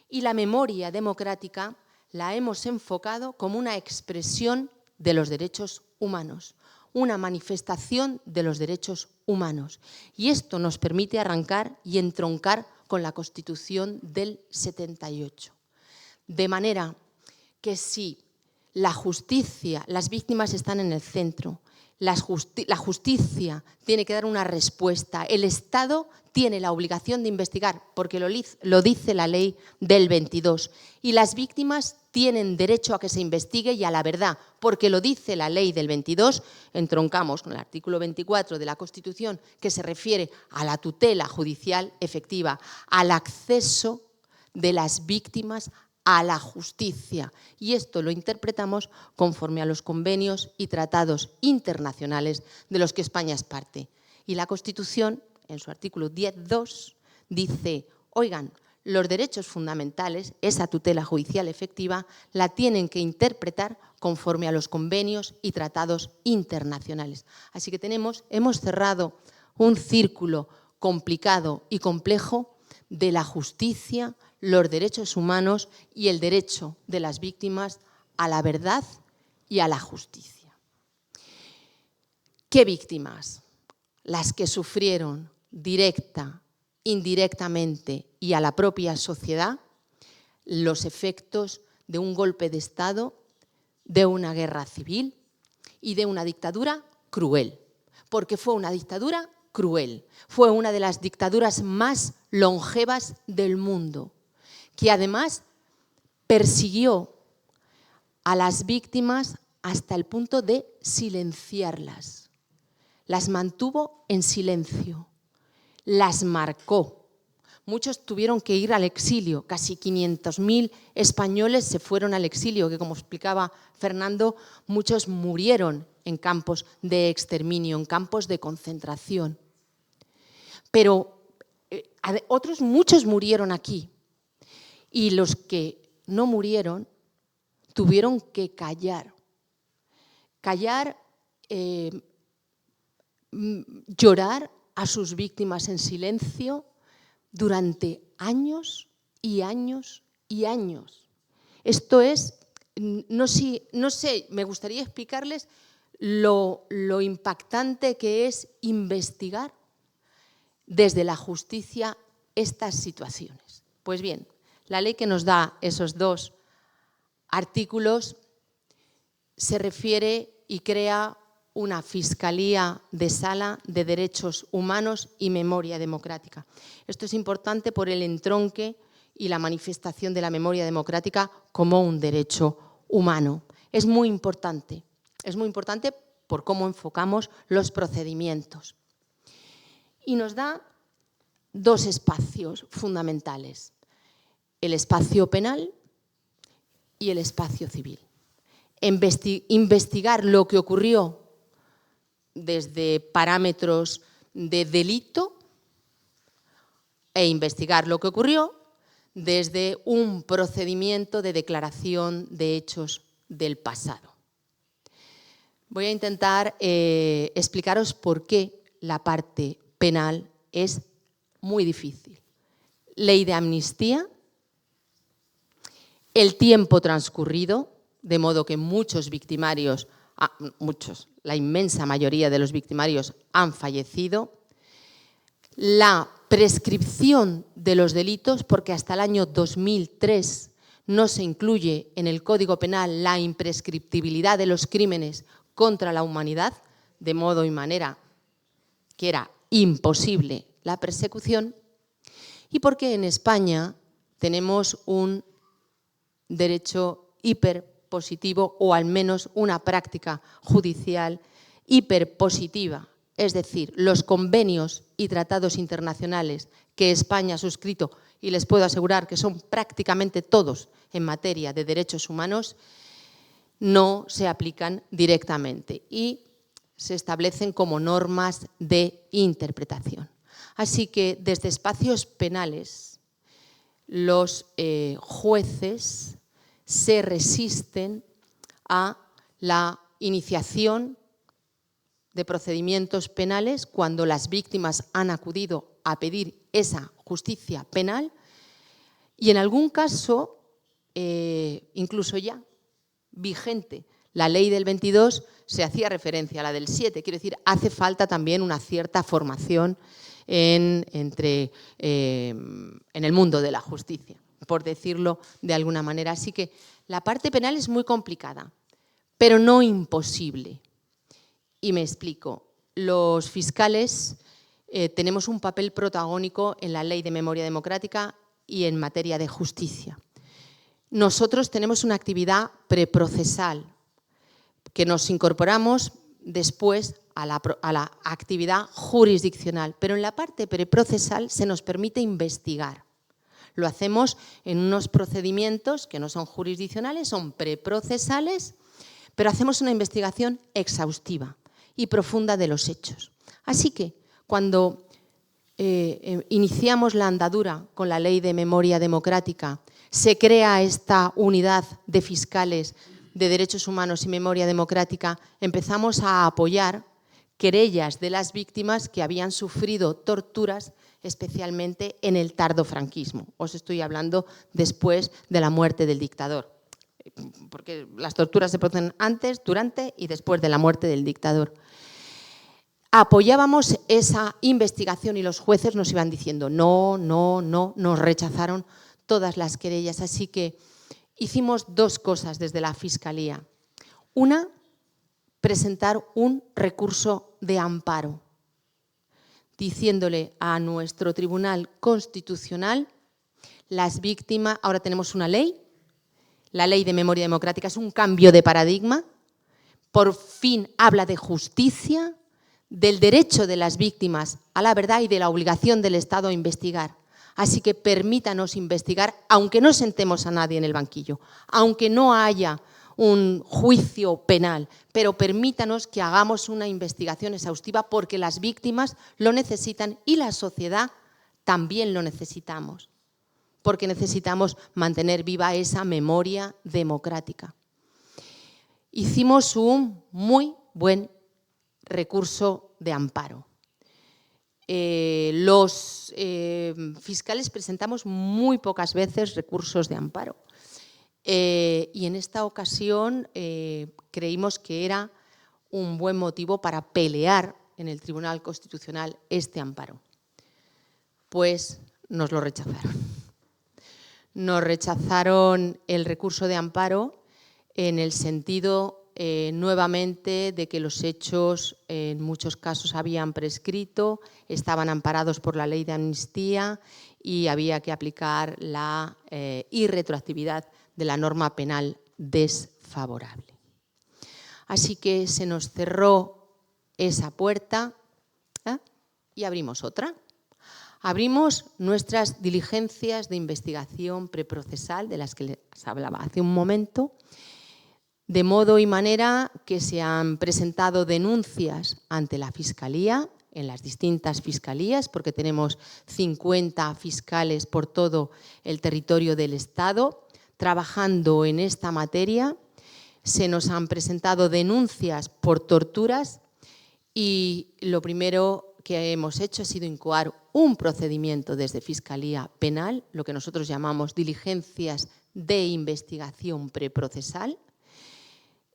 Y la memoria democrática la hemos enfocado como una expresión de los derechos humanos, una manifestación de los derechos humanos. Y esto nos permite arrancar y entroncar con la Constitución del 78. De manera que si la justicia, las víctimas están en el centro. La justicia tiene que dar una respuesta. El Estado tiene la obligación de investigar, porque lo dice la ley del 22. Y las víctimas tienen derecho a que se investigue y a la verdad, porque lo dice la ley del 22. Entroncamos con el artículo 24 de la Constitución, que se refiere a la tutela judicial efectiva, al acceso de las víctimas a la justicia. Y esto lo interpretamos conforme a los convenios y tratados internacionales de los que España es parte. Y la Constitución, en su artículo 10.2, dice, oigan, los derechos fundamentales, esa tutela judicial efectiva, la tienen que interpretar conforme a los convenios y tratados internacionales. Así que hemos cerrado un círculo complicado y complejo de la justicia, los derechos humanos y el derecho de las víctimas a la verdad y a la justicia. ¿Qué víctimas? Las que sufrieron directa, indirectamente y a la propia sociedad los efectos de un golpe de Estado, de una guerra civil y de una dictadura cruel, porque fue una dictadura cruel, fue una de las dictaduras más longevas del mundo, que además persiguió a las víctimas hasta el punto de silenciarlas. Las mantuvo en silencio, las marcó. Muchos tuvieron que ir al exilio, casi 500.000 españoles se fueron al exilio, que como explicaba Fernando, muchos murieron en campos de exterminio, en campos de concentración. Pero otros muchos murieron aquí. Y los que no murieron tuvieron que callar. Llorar a sus víctimas en silencio durante años y años y años. Esto es, no sé, me gustaría explicarles lo impactante que es investigar desde la justicia estas situaciones. Pues bien, la ley que nos da esos dos artículos se refiere y crea una Fiscalía de Sala de Derechos Humanos y Memoria Democrática. Esto es importante por el entronque y la manifestación de la memoria democrática como un derecho humano. Es muy importante por cómo enfocamos los procedimientos. Y nos da dos espacios fundamentales: el espacio penal y el espacio civil. Investigar lo que ocurrió desde parámetros de delito e investigar lo que ocurrió desde un procedimiento de declaración de hechos del pasado. Voy a intentar explicaros por qué la parte penal es muy difícil. Ley de amnistía, el tiempo transcurrido, de modo que muchos victimarios, la inmensa mayoría de los victimarios han fallecido, la prescripción de los delitos, porque hasta el año 2003 no se incluye en el Código Penal la imprescriptibilidad de los crímenes contra la humanidad, de modo y manera que era imposible la persecución, y porque en España tenemos un derecho hiperpositivo, o al menos una práctica judicial hiperpositiva. Es decir, los convenios y tratados internacionales que España ha suscrito, y les puedo asegurar que son prácticamente todos en materia de derechos humanos, no se aplican directamente y se establecen como normas de interpretación. Así que desde espacios penales los jueces se resisten a la iniciación de procedimientos penales cuando las víctimas han acudido a pedir esa justicia penal, y en algún caso, incluso ya vigente, la ley del 22 se hacía referencia a la del 7, quiero decir, hace falta también una cierta formación en el mundo de la justicia, por decirlo de alguna manera. Así que la parte penal es muy complicada. pero no imposible. Y me explico. Los fiscales tenemos un papel protagónico en la Ley de Memoria Democrática y en materia de justicia. Nosotros tenemos una actividad preprocesal que nos incorporamos después a la actividad jurisdiccional, pero en la parte preprocesal se nos permite investigar. Lo hacemos en unos procedimientos que no son jurisdiccionales, son preprocesales, pero hacemos una investigación exhaustiva y profunda de los hechos. Así que cuando iniciamos la andadura con la Ley de Memoria Democrática, se crea esta unidad de fiscales de derechos humanos y memoria democrática, empezamos a apoyar querellas de las víctimas que habían sufrido torturas, especialmente en el tardofranquismo. Os estoy hablando después de la muerte del dictador, porque las torturas se producen antes, durante y después de la muerte del dictador. Apoyábamos esa investigación y los jueces nos iban diciendo no, no, no, nos rechazaron todas las querellas. Así que hicimos dos cosas desde la Fiscalía. Una, presentar un recurso de amparo, diciéndole a nuestro Tribunal Constitucional, las víctimas, ahora tenemos una ley, la Ley de Memoria Democrática es un cambio de paradigma, por fin habla de justicia, del derecho de las víctimas a la verdad y de la obligación del Estado a investigar. Así que permítanos investigar, aunque no sentemos a nadie en el banquillo, aunque no haya un juicio penal, pero permítanos que hagamos una investigación exhaustiva porque las víctimas lo necesitan y la sociedad también lo necesitamos, porque necesitamos mantener viva esa memoria democrática. Hicimos un muy buen recurso de amparo. Los fiscales presentamos muy pocas veces recursos de amparo y en esta ocasión creímos que era un buen motivo para pelear en el Tribunal Constitucional este amparo. Pues nos lo rechazaron. Nos rechazaron el recurso de amparo en el sentido nuevamente de que los hechos en muchos casos habían prescrito, estaban amparados por la ley de amnistía y había que aplicar la irretroactividad de la norma penal desfavorable. Así que se nos cerró esa puerta y abrimos otra. Abrimos nuestras diligencias de investigación preprocesal, de las que les hablaba hace un momento, de modo y manera que se han presentado denuncias ante la Fiscalía, en las distintas fiscalías, porque tenemos 50 fiscales por todo el territorio del Estado, trabajando en esta materia. Se nos han presentado denuncias por torturas y lo primero que hemos hecho ha sido incoar un procedimiento desde Fiscalía Penal, lo que nosotros llamamos diligencias de investigación preprocesal.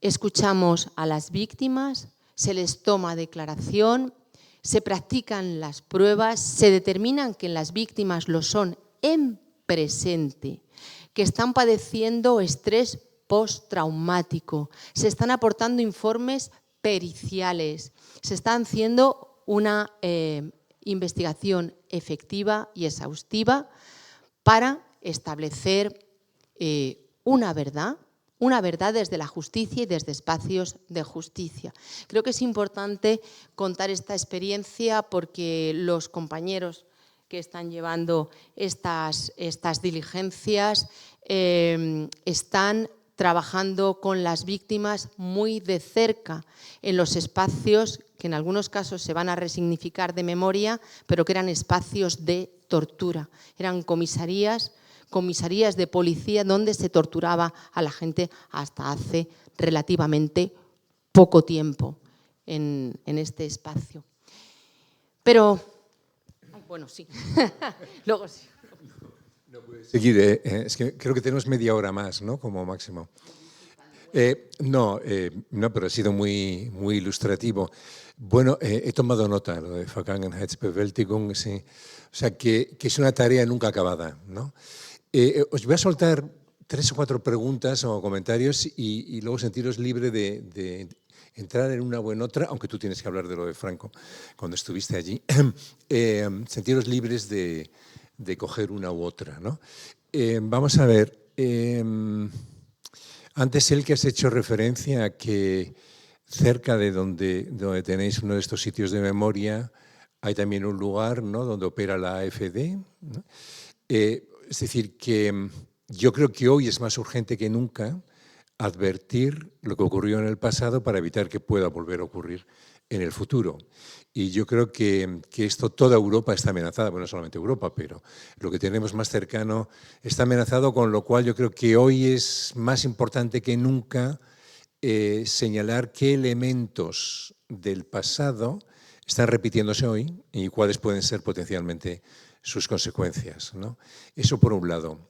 Escuchamos a las víctimas, se les toma declaración, se practican las pruebas, se determinan que las víctimas lo son en presente, que están padeciendo estrés postraumático, se están aportando informes periciales, se está haciendo una investigación efectiva y exhaustiva para establecer una verdad desde la justicia y desde espacios de justicia. Creo que es importante contar esta experiencia porque los compañeros que están llevando estas diligencias están trabajando con las víctimas muy de cerca en los espacios que en algunos casos se van a resignificar de memoria, pero que eran espacios de tortura. Eran comisarías de policía donde se torturaba a la gente hasta hace relativamente poco tiempo en este espacio. Pero, bueno, sí, luego sí. No puedes seguir, es que creo que tenemos media hora más, ¿no? Como máximo. No, pero ha sido muy ilustrativo. Bueno, he tomado nota, lo de Vergangenheitsbewältigung, sí. O sea, que es una tarea nunca acabada, ¿no? Os voy a soltar 3 o 4 preguntas o comentarios y luego sentiros libre de entrar en una o en otra, aunque tú tienes que hablar de lo de Franco cuando estuviste allí, sentiros libres de coger una u otra, ¿no? Vamos a ver, antes el que has hecho referencia a que cerca de donde tenéis uno de estos sitios de memoria hay también un lugar, ¿no?, donde opera la AfD, ¿no? Es decir, que yo creo que hoy es más urgente que nunca advertir lo que ocurrió en el pasado para evitar que pueda volver a ocurrir en el futuro. Y yo creo que esto, toda Europa está amenazada, bueno, no solamente Europa, pero lo que tenemos más cercano está amenazado, con lo cual yo creo que hoy es más importante que nunca señalar qué elementos del pasado están repitiéndose hoy y cuáles pueden ser potencialmente sus consecuencias, ¿no? Eso por un lado.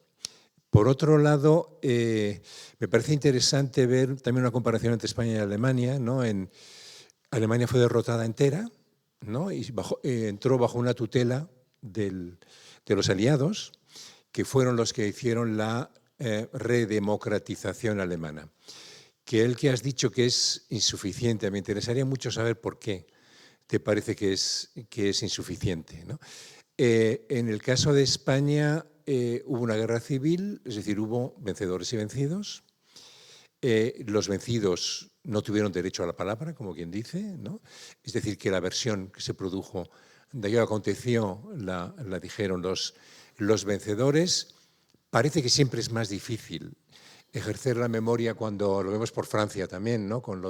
Por otro lado, me parece interesante ver también una comparación entre España y Alemania, ¿no? Alemania fue derrotada entera, ¿no? Y entró bajo una tutela de los aliados, que fueron los que hicieron la redemocratización alemana. Que has dicho que es insuficiente, me interesaría mucho saber por qué te parece que es insuficiente, ¿no? En el caso de España hubo una guerra civil, es decir, hubo vencedores y vencidos. Los vencidos no tuvieron derecho a la palabra, como quien dice, ¿no? Es decir, que la versión que se produjo de aquello que aconteció la dijeron los vencedores. Parece que siempre es más difícil ejercer la memoria cuando lo vemos por Francia también, ¿no? Con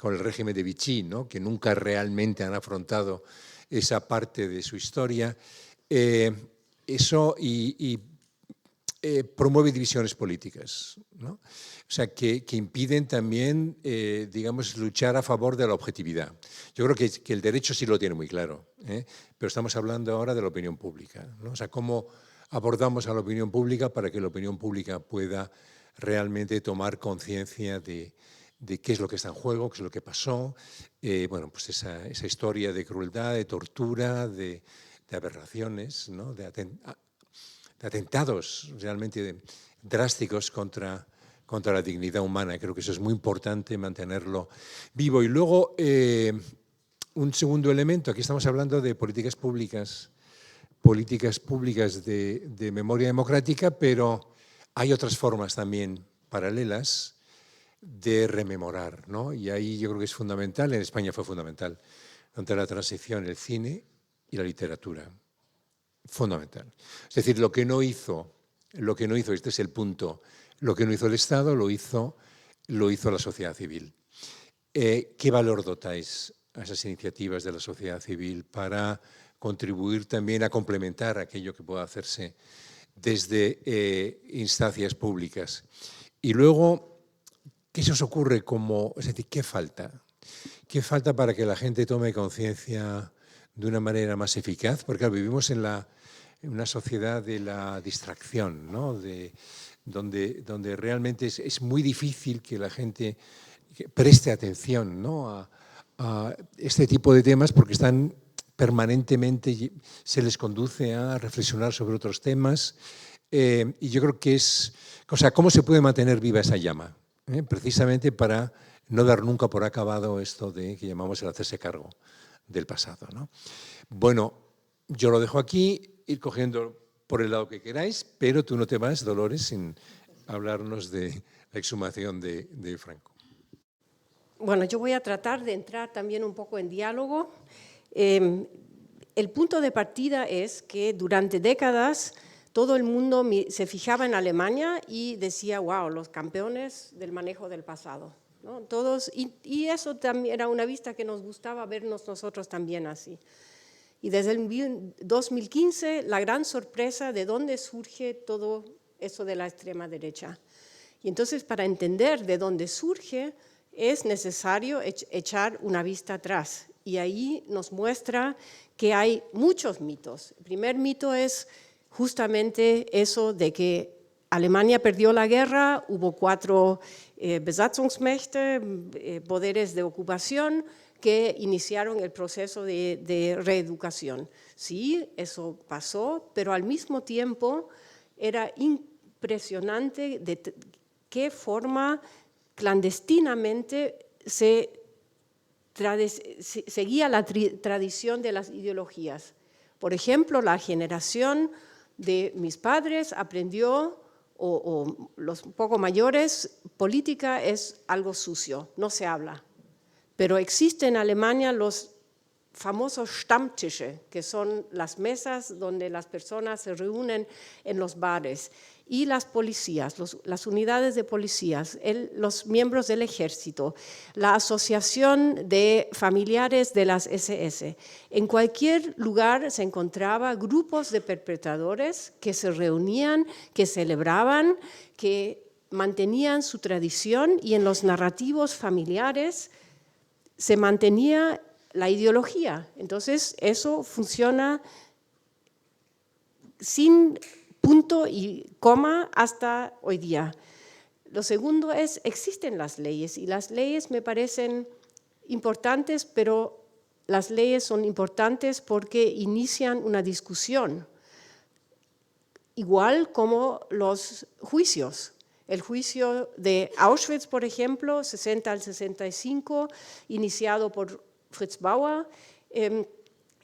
el régimen de Vichy, ¿no? Que nunca realmente han afrontado esa parte de su historia. Eso promueve divisiones políticas, ¿no? O sea, que impiden también, digamos, luchar a favor de la objetividad. Yo creo que el derecho sí lo tiene muy claro, pero estamos hablando ahora de la opinión pública, ¿no? O sea, cómo abordamos a la opinión pública para que la opinión pública pueda realmente tomar conciencia de qué es lo que está en juego, qué es lo que pasó, bueno, pues esa historia de crueldad, de tortura, de aberraciones, ¿no? de atentados realmente drásticos contra la dignidad humana. Creo que eso es muy importante, mantenerlo vivo. Y luego, un segundo elemento, aquí estamos hablando de políticas públicas de memoria democrática, pero hay otras formas también paralelas de rememorar, ¿no? Y ahí yo creo que es fundamental, en España fue fundamental, ante la transición, el cine y la literatura. Fundamental. Es decir, lo que no hizo, este es el punto, lo que no hizo el Estado, lo hizo la sociedad civil. ¿Qué valor dotáis a esas iniciativas de la sociedad civil para contribuir también a complementar aquello que pueda hacerse desde instancias públicas? Y luego, ¿qué se os ocurre es decir, qué falta? ¿Qué falta para que la gente tome conciencia de una manera más eficaz? Porque claro, vivimos en una sociedad de la distracción, ¿no? Donde realmente es muy difícil que la gente preste atención, ¿no? a este tipo de temas, porque están permanentemente, se les conduce a reflexionar sobre otros temas. Y yo creo que ¿cómo se puede mantener viva esa llama? Precisamente para no dar nunca por acabado esto que llamamos el hacerse cargo del pasado, ¿no? Bueno, yo lo dejo aquí, ir cogiendo por el lado que queráis, pero tú no te vas, Dolores, sin hablarnos de la exhumación de Franco. Bueno, yo voy a tratar de entrar también un poco en diálogo. El punto de partida es que durante décadas todo el mundo se fijaba en Alemania y decía, wow, los campeones del manejo del pasado, ¿no? Todos, y eso también era una vista que nos gustaba vernos nosotros también así. Y desde el 2015, la gran sorpresa de dónde surge todo eso de la extrema derecha. Y entonces, para entender de dónde surge, es necesario echar una vista atrás. Y ahí nos muestra que hay muchos mitos. El primer mito es justamente eso de que Alemania perdió la guerra, hubo 4 Besatzungsmächte, poderes de ocupación, que iniciaron el proceso de reeducación. Sí, eso pasó, pero al mismo tiempo era impresionante de qué forma clandestinamente seguía la tradición de las ideologías. Por ejemplo, la generación de mis padres aprendió, o los un poco mayores, política es algo sucio, no se habla. Pero existen en Alemania los famosos Stammtische, que son las mesas donde las personas se reúnen en los bares, y las policías, las unidades de policías, los miembros del ejército, la asociación de familiares de las SS. En cualquier lugar se encontraba grupos de perpetradores que se reunían, que celebraban, que mantenían su tradición, y en los narrativos familiares se mantenía la ideología. Entonces, eso funciona sin punto y coma hasta hoy día. Lo segundo es, existen las leyes, y las leyes me parecen importantes, pero las leyes son importantes porque inician una discusión, igual como los juicios. El juicio de Auschwitz, por ejemplo, 60 al 65, iniciado por Fritz Bauer,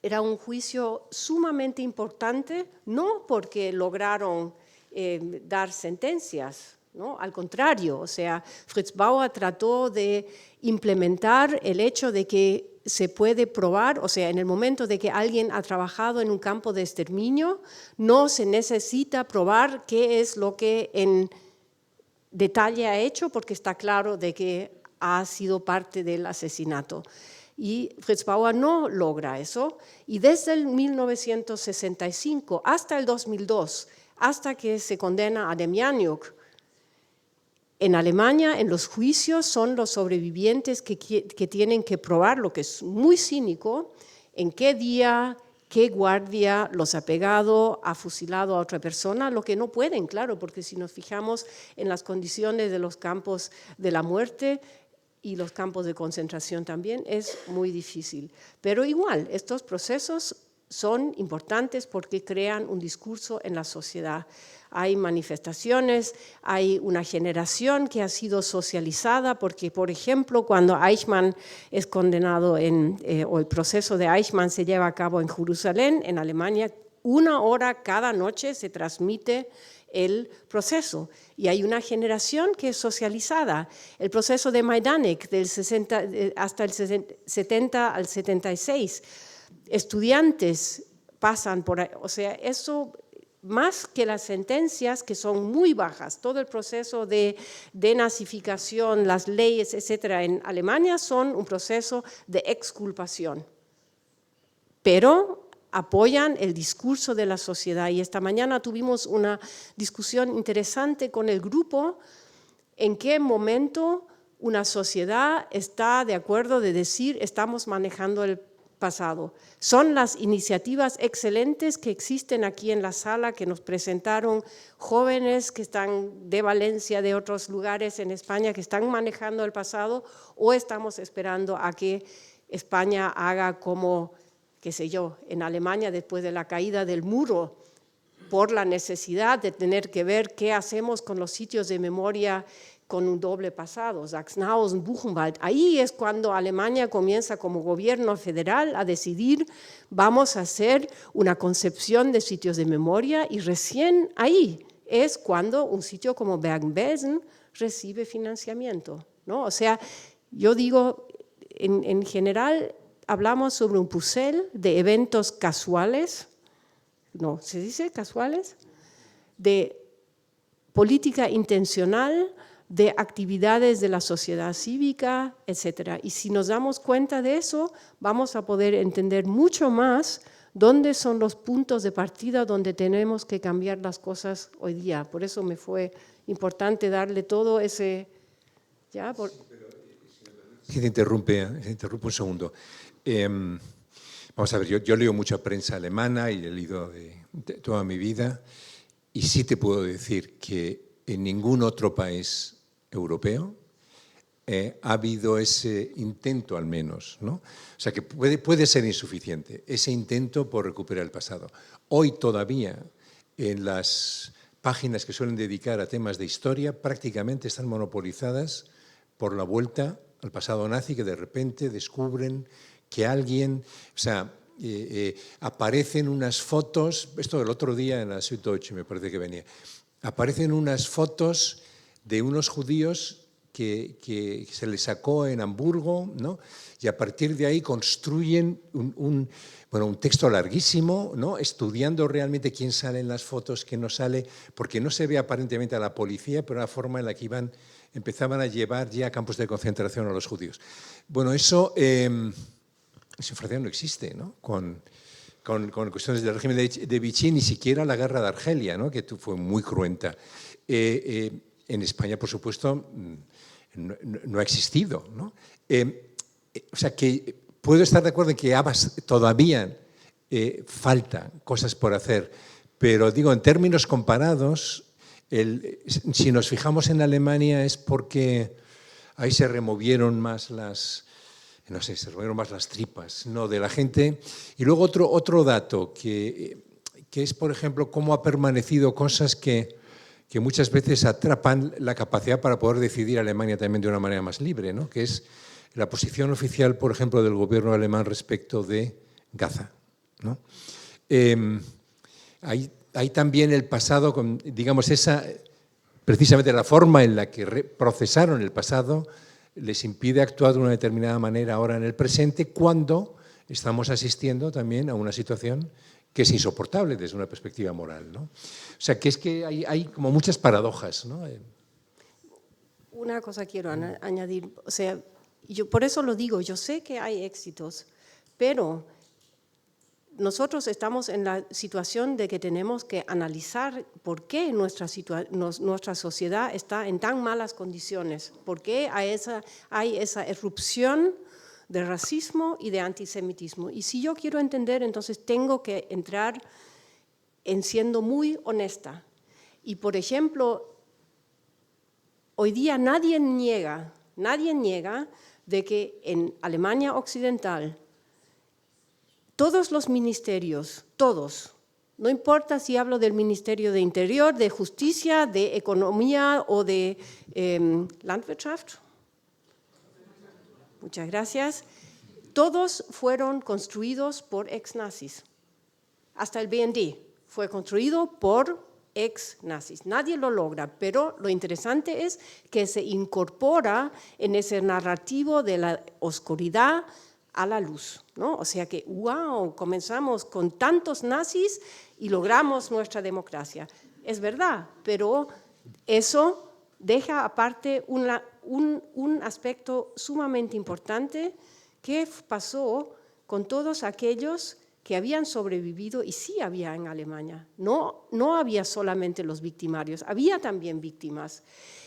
era un juicio sumamente importante, no porque lograron dar sentencias, ¿no? Al contrario, o sea, Fritz Bauer trató de implementar el hecho de que se puede probar, o sea, en el momento de que alguien ha trabajado en un campo de exterminio, no se necesita probar qué es lo que en detalle ha hecho, porque está claro de que ha sido parte del asesinato. Y Fritz Bauer no logra eso, y desde el 1965 hasta el 2002, hasta que se condena a Demjanjuk, en Alemania, en los juicios, son los sobrevivientes que tienen que probar, lo que es muy cínico, en qué día, qué guardia los ha pegado, ha fusilado a otra persona, lo que no pueden, claro, porque si nos fijamos en las condiciones de los campos de la muerte y los campos de concentración también, es muy difícil. Pero igual, estos procesos son importantes porque crean un discurso en la sociedad. Hay manifestaciones, hay una generación que ha sido socializada porque, por ejemplo, cuando Eichmann es condenado, o el proceso de Eichmann se lleva a cabo en Jerusalén, en Alemania, 1 hora cada noche se transmite el proceso, y hay una generación que es socializada. El proceso de Majdanek hasta el 70 al 76, estudiantes pasan por ahí, o sea, eso más que las sentencias, que son muy bajas, todo el proceso de denazificación, las leyes, etcétera, en Alemania son un proceso de exculpación, pero apoyan el discurso de la sociedad. Y esta mañana tuvimos una discusión interesante con el grupo en qué momento una sociedad está de acuerdo de decir estamos manejando el pasado. Son las iniciativas excelentes que existen aquí en la sala, que nos presentaron jóvenes que están de Valencia, de otros lugares en España, que están manejando el pasado, o estamos esperando a que España haga como, qué sé yo, en Alemania después de la caída del muro, por la necesidad de tener que ver qué hacemos con los sitios de memoria con un doble pasado, Sachsenhausen, Buchenwald. Ahí es cuando Alemania comienza como gobierno federal a decidir, vamos a hacer una concepción de sitios de memoria, y recién ahí es cuando un sitio como Bergen-Belsen recibe financiamiento, ¿no? O sea, yo digo, en general hablamos sobre un puzzle de eventos casuales, no, ¿se dice casuales? De política intencional, de actividades de la sociedad cívica, etc. Y si nos damos cuenta de eso, vamos a poder entender mucho más dónde son los puntos de partida donde tenemos que cambiar las cosas hoy día. Por eso me fue importante darle todo ese... ¿Ya? Si te interrumpo un segundo. Vamos a ver, yo leo mucha prensa alemana y he leído de toda mi vida, y sí te puedo decir que en ningún otro país europeo ha habido ese intento, al menos, ¿no? O sea, que puede ser insuficiente ese intento por recuperar el pasado. Hoy todavía en las páginas que suelen dedicar a temas de historia prácticamente están monopolizadas por la vuelta al pasado nazi, que de repente descubren que alguien, o sea, aparecen unas fotos, esto del otro día en la Süddeutsche me parece que venía, aparecen unas fotos de unos judíos que se les sacó en Hamburgo, ¿no? Y a partir de ahí construyen un texto larguísimo, ¿no? Estudiando realmente quién sale en las fotos, quién no sale, porque no se ve aparentemente a la policía, pero la forma en la que empezaban a llevar ya a campos de concentración a los judíos. Bueno, eso en Francia no existe, ¿no? Con cuestiones del régimen de Vichy, ni siquiera la guerra de Argelia, ¿no? Que fue muy cruenta. En España, por supuesto, no ha existido, ¿no? O sea, que puedo estar de acuerdo en que todavía faltan cosas por hacer, pero digo, en términos comparados, si nos fijamos en Alemania es porque ahí se removieron más se removieron más las tripas, ¿no?, de la gente. Y luego otro dato, que es, por ejemplo, cómo ha permanecido cosas que muchas veces atrapan la capacidad para poder decidir Alemania también de una manera más libre, ¿no?, que es la posición oficial, por ejemplo, del gobierno alemán respecto de Gaza, ¿no? Hay también el pasado, digamos, precisamente la forma en la que procesaron el pasado les impide actuar de una determinada manera ahora en el presente, cuando estamos asistiendo también a una situación que es insoportable desde una perspectiva moral, ¿no? O sea, que es que hay como muchas paradojas, ¿no? Una cosa quiero añadir, o sea, yo por eso lo digo, yo sé que hay éxitos, pero nosotros estamos en la situación de que tenemos que analizar por qué nuestra sociedad está en tan malas condiciones, por qué hay esa erupción de racismo y de antisemitismo. Y si yo quiero entender, entonces tengo que entrar en siendo muy honesta. Y, por ejemplo, hoy día nadie niega de que en Alemania Occidental todos los ministerios, todos, no importa si hablo del Ministerio de Interior, de Justicia, de Economía o de Landwirtschaft, muchas gracias, todos fueron construidos por ex-nazis. Hasta el BND fue construido por ex-nazis. Nadie lo logra, pero lo interesante es que se incorpora en ese narrativo de la oscuridad a la luz, ¿no? O sea que, wow, comenzamos con tantos nazis y logramos nuestra democracia. Es verdad, pero eso deja aparte un aspecto sumamente importante que pasó con todos aquellos que habían sobrevivido, y sí había en Alemania. No había solamente los victimarios, había también víctimas.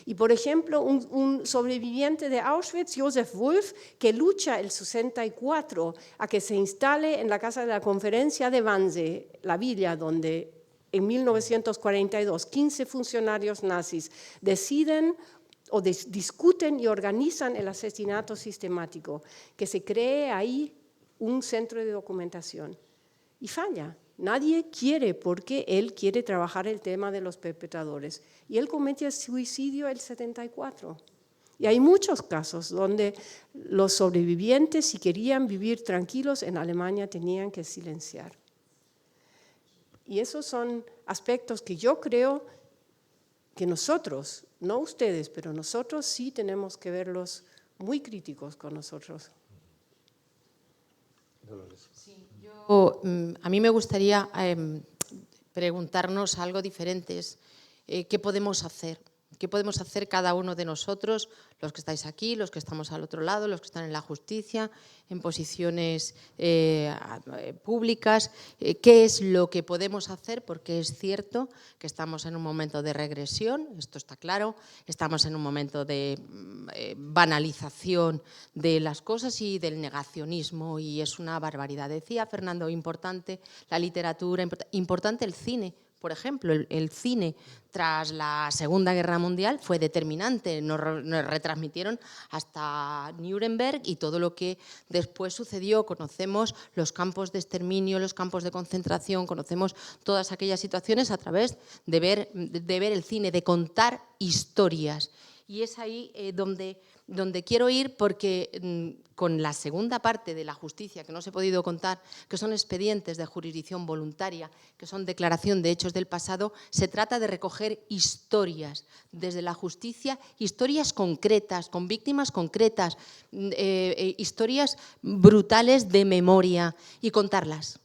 Y, por ejemplo, un sobreviviente de Auschwitz, Josef Wolf, que lucha el 64 a que se instale en la Casa de la Conferencia de Wannsee, la villa donde en 1942 15 funcionarios nazis deciden o discuten y organizan el asesinato sistemático, que se cree ahí un centro de documentación. Y falla. Nadie quiere, porque él quiere trabajar el tema de los perpetradores. Y él comete el suicidio el 74. Y hay muchos casos donde los sobrevivientes, si querían vivir tranquilos en Alemania, tenían que silenciar. Y esos son aspectos que yo creo que nosotros, no ustedes, pero nosotros sí tenemos que verlos muy críticos con nosotros. Sí, a mí me gustaría preguntarnos algo diferente. ¿Qué podemos hacer? ¿Qué podemos hacer cada uno de nosotros, los que estáis aquí, los que estamos al otro lado, los que están en la justicia, en posiciones públicas? ¿Qué es lo que podemos hacer? Porque es cierto que estamos en un momento de regresión, esto está claro, estamos en un momento de banalización de las cosas y del negacionismo, y es una barbaridad. Decía Fernando, importante la literatura, importante el cine, Por ejemplo, el cine tras la Segunda Guerra Mundial fue determinante. Nos retransmitieron hasta Nuremberg y todo lo que después sucedió. Conocemos los campos de exterminio, los campos de concentración, conocemos todas aquellas situaciones a través de ver el cine, de contar historias. Y es ahí donde quiero ir, porque con la segunda parte de la justicia que no os he podido contar, que son expedientes de jurisdicción voluntaria, que son declaración de hechos del pasado, se trata de recoger historias desde la justicia, historias concretas, con víctimas concretas, historias brutales de memoria, y contarlas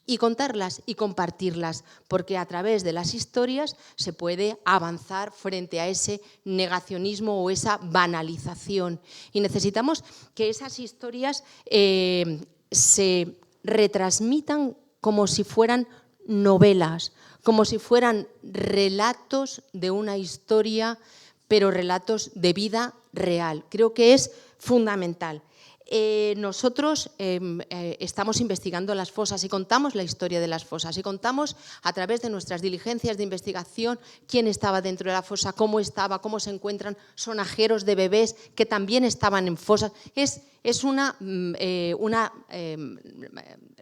y compartirlas, porque a través de las historias se puede avanzar frente a ese negacionismo o esa banalización. Y necesitamos que esas historias se retransmitan como si fueran novelas, como si fueran relatos de una historia, pero relatos de vida real. Creo que es fundamental. Nosotros estamos investigando las fosas y contamos la historia de las fosas y contamos a través de nuestras diligencias de investigación quién estaba dentro de la fosa, cómo se encuentran sonajeros de bebés que también estaban en fosas. Es una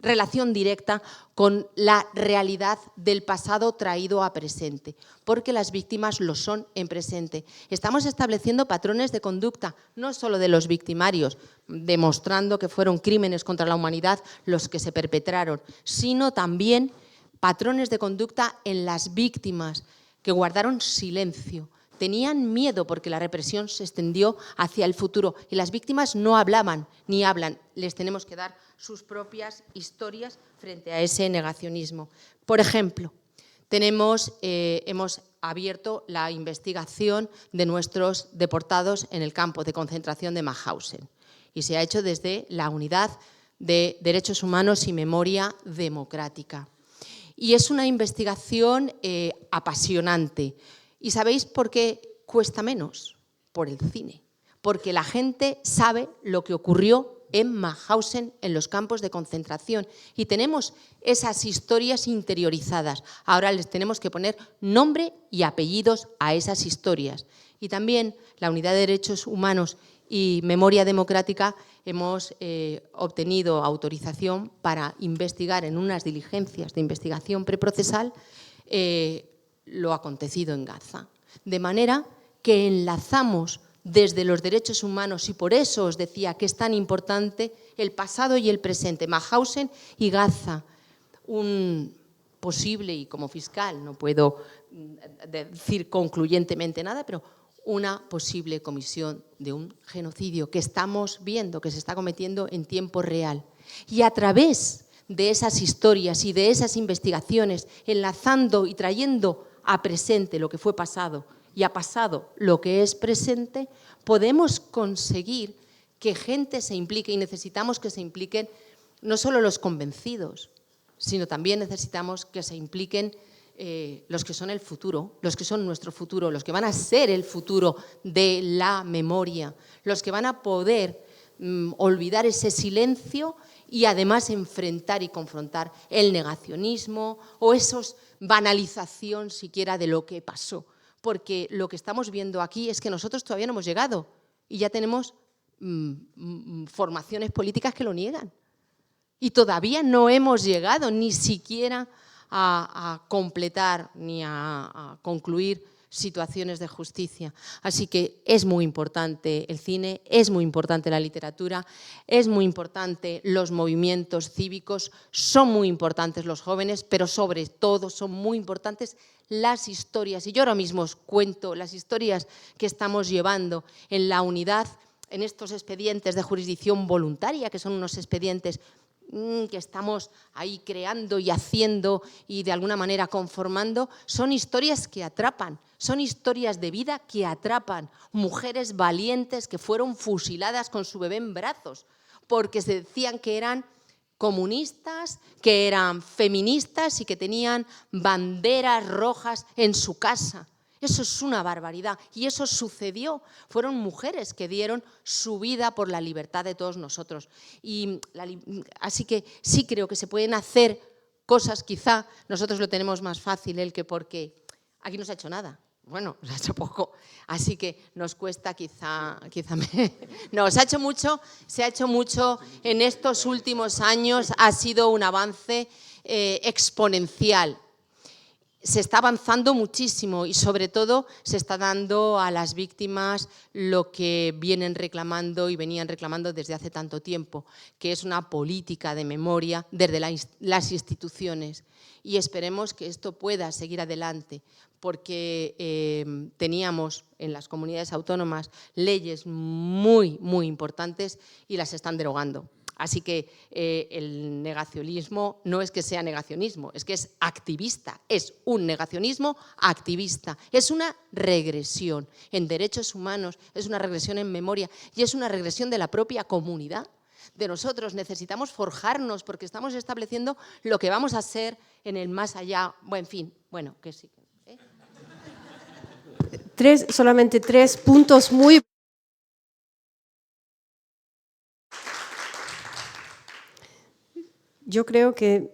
relación directa con la realidad del pasado traído a presente, porque las víctimas lo son en presente. Estamos estableciendo patrones de conducta, no solo de los victimarios, demostrando que fueron crímenes contra la humanidad los que se perpetraron, sino también patrones de conducta en las víctimas que guardaron silencio. Tenían miedo porque la represión se extendió hacia el futuro y las víctimas no hablaban ni hablan. Les tenemos que dar sus propias historias frente a ese negacionismo. Por ejemplo, hemos abierto la investigación de nuestros deportados en el campo de concentración de Mauthausen y se ha hecho desde la Unidad de Derechos Humanos y Memoria Democrática. Y es una investigación apasionante. ¿Y sabéis por qué cuesta menos? Por el cine. Porque la gente sabe lo que ocurrió en Mauthausen, en los campos de concentración. Y tenemos esas historias interiorizadas. Ahora les tenemos que poner nombre y apellidos a esas historias. Y también la Unidad de Derechos Humanos y Memoria Democrática hemos obtenido autorización para investigar en unas diligencias de investigación preprocesal lo acontecido en Gaza. De manera que enlazamos desde los derechos humanos, y por eso os decía que es tan importante el pasado y el presente, Mauthausen y Gaza. Un posible, y como fiscal no puedo decir concluyentemente nada, pero una posible comisión de un genocidio que estamos viendo, que se está cometiendo en tiempo real. Y a través de esas historias y de esas investigaciones, enlazando y trayendo a presente lo que fue pasado y a pasado lo que es presente, podemos conseguir que gente se implique, y necesitamos que se impliquen no solo los convencidos, sino también necesitamos que se impliquen los que son el futuro, los que son nuestro futuro, los que van a ser el futuro de la memoria, los que van a poder olvidar ese silencio y además enfrentar y confrontar el negacionismo o esos banalización siquiera de lo que pasó. Porque lo que estamos viendo aquí es que nosotros todavía no hemos llegado y ya tenemos formaciones políticas que lo niegan. Y todavía no hemos llegado ni siquiera a completar ni a concluir situaciones de justicia. Así que es muy importante el cine, es muy importante la literatura, es muy importante los movimientos cívicos, son muy importantes los jóvenes, pero sobre todo son muy importantes las historias. Y yo ahora mismo os cuento las historias que estamos llevando en la unidad, en estos expedientes de jurisdicción voluntaria, que son unos expedientes que estamos ahí creando y haciendo y de alguna manera conformando, son historias que atrapan, son historias de vida que atrapan. Mujeres valientes que fueron fusiladas con su bebé en brazos porque se decían que eran comunistas, que eran feministas y que tenían banderas rojas en su casa. Eso es una barbaridad y eso sucedió. Fueron mujeres que dieron su vida por la libertad de todos nosotros. Así que sí creo que se pueden hacer cosas, quizá nosotros lo tenemos más fácil, el que porque aquí no se ha hecho nada. Bueno, se ha hecho poco, así que nos cuesta No, se ha hecho mucho en estos últimos años, ha sido un avance exponencial. Se está avanzando muchísimo y sobre todo se está dando a las víctimas lo que vienen reclamando y venían reclamando desde hace tanto tiempo, que es una política de memoria desde las instituciones. Y esperemos que esto pueda seguir adelante, porque teníamos en las comunidades autónomas leyes muy, muy importantes y las están derogando. Así que el negacionismo no es que sea negacionismo, es que es activista, es un negacionismo activista, es una regresión en derechos humanos, es una regresión en memoria y es una regresión de la propia comunidad. De nosotros necesitamos forjarnos porque estamos estableciendo lo que vamos a ser en el más allá, bueno, en fin, bueno, que sí. Solamente 3 puntos muy... Yo creo que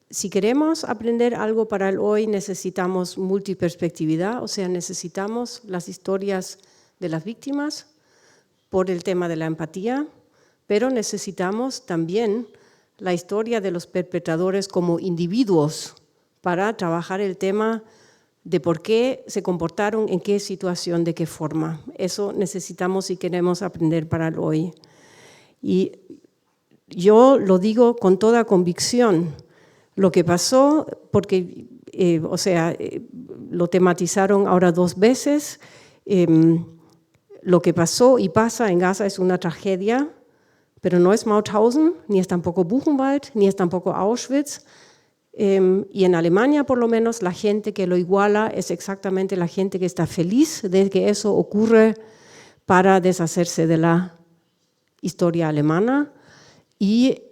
si queremos aprender algo para el hoy, necesitamos multiperspectividad, o sea, necesitamos las historias de las víctimas por el tema de la empatía, pero necesitamos también la historia de los perpetradores como individuos para trabajar el tema de por qué se comportaron, en qué situación, de qué forma. Eso necesitamos si queremos aprender para el hoy. Y yo lo digo con toda convicción, lo que pasó, porque, lo tematizaron ahora 2 veces, lo que pasó y pasa en Gaza es una tragedia, pero no es Mauthausen, ni es tampoco Buchenwald, ni es tampoco Auschwitz, y en Alemania por lo menos la gente que lo iguala es exactamente la gente que está feliz de que eso ocurre para deshacerse de la historia alemana, y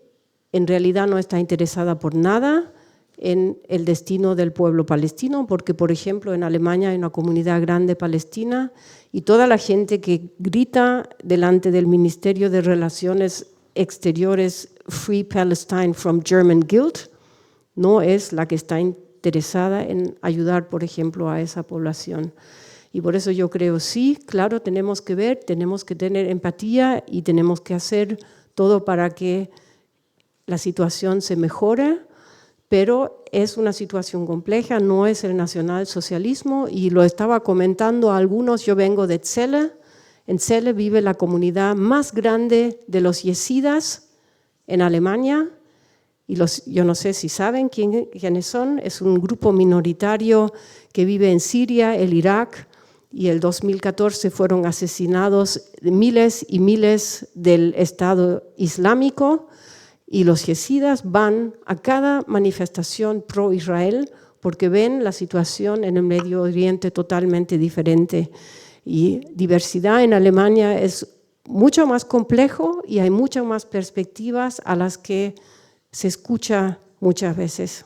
en realidad no está interesada por nada en el destino del pueblo palestino, porque, por ejemplo, en Alemania hay una comunidad grande palestina y toda la gente que grita delante del Ministerio de Relaciones Exteriores Free Palestine from German Guilt no es la que está interesada en ayudar, por ejemplo, a esa población. Y por eso yo creo, sí, claro, tenemos que ver, tenemos que tener empatía y tenemos que hacer todo para que la situación se mejore, pero es una situación compleja, no es el nacionalsocialismo, y lo estaba comentando a algunos. Yo vengo de Celle. En Celle vive la comunidad más grande de los yesidas en Alemania, y yo no sé si saben quiénes son. Es un grupo minoritario que vive en Siria, el Irak, y el 2014 fueron asesinados miles y miles del Estado Islámico, y los yesidas van a cada manifestación pro-Israel porque ven la situación en el Medio Oriente totalmente diferente. Y diversidad en Alemania es mucho más complejo y hay muchas más perspectivas a las que se escucha muchas veces.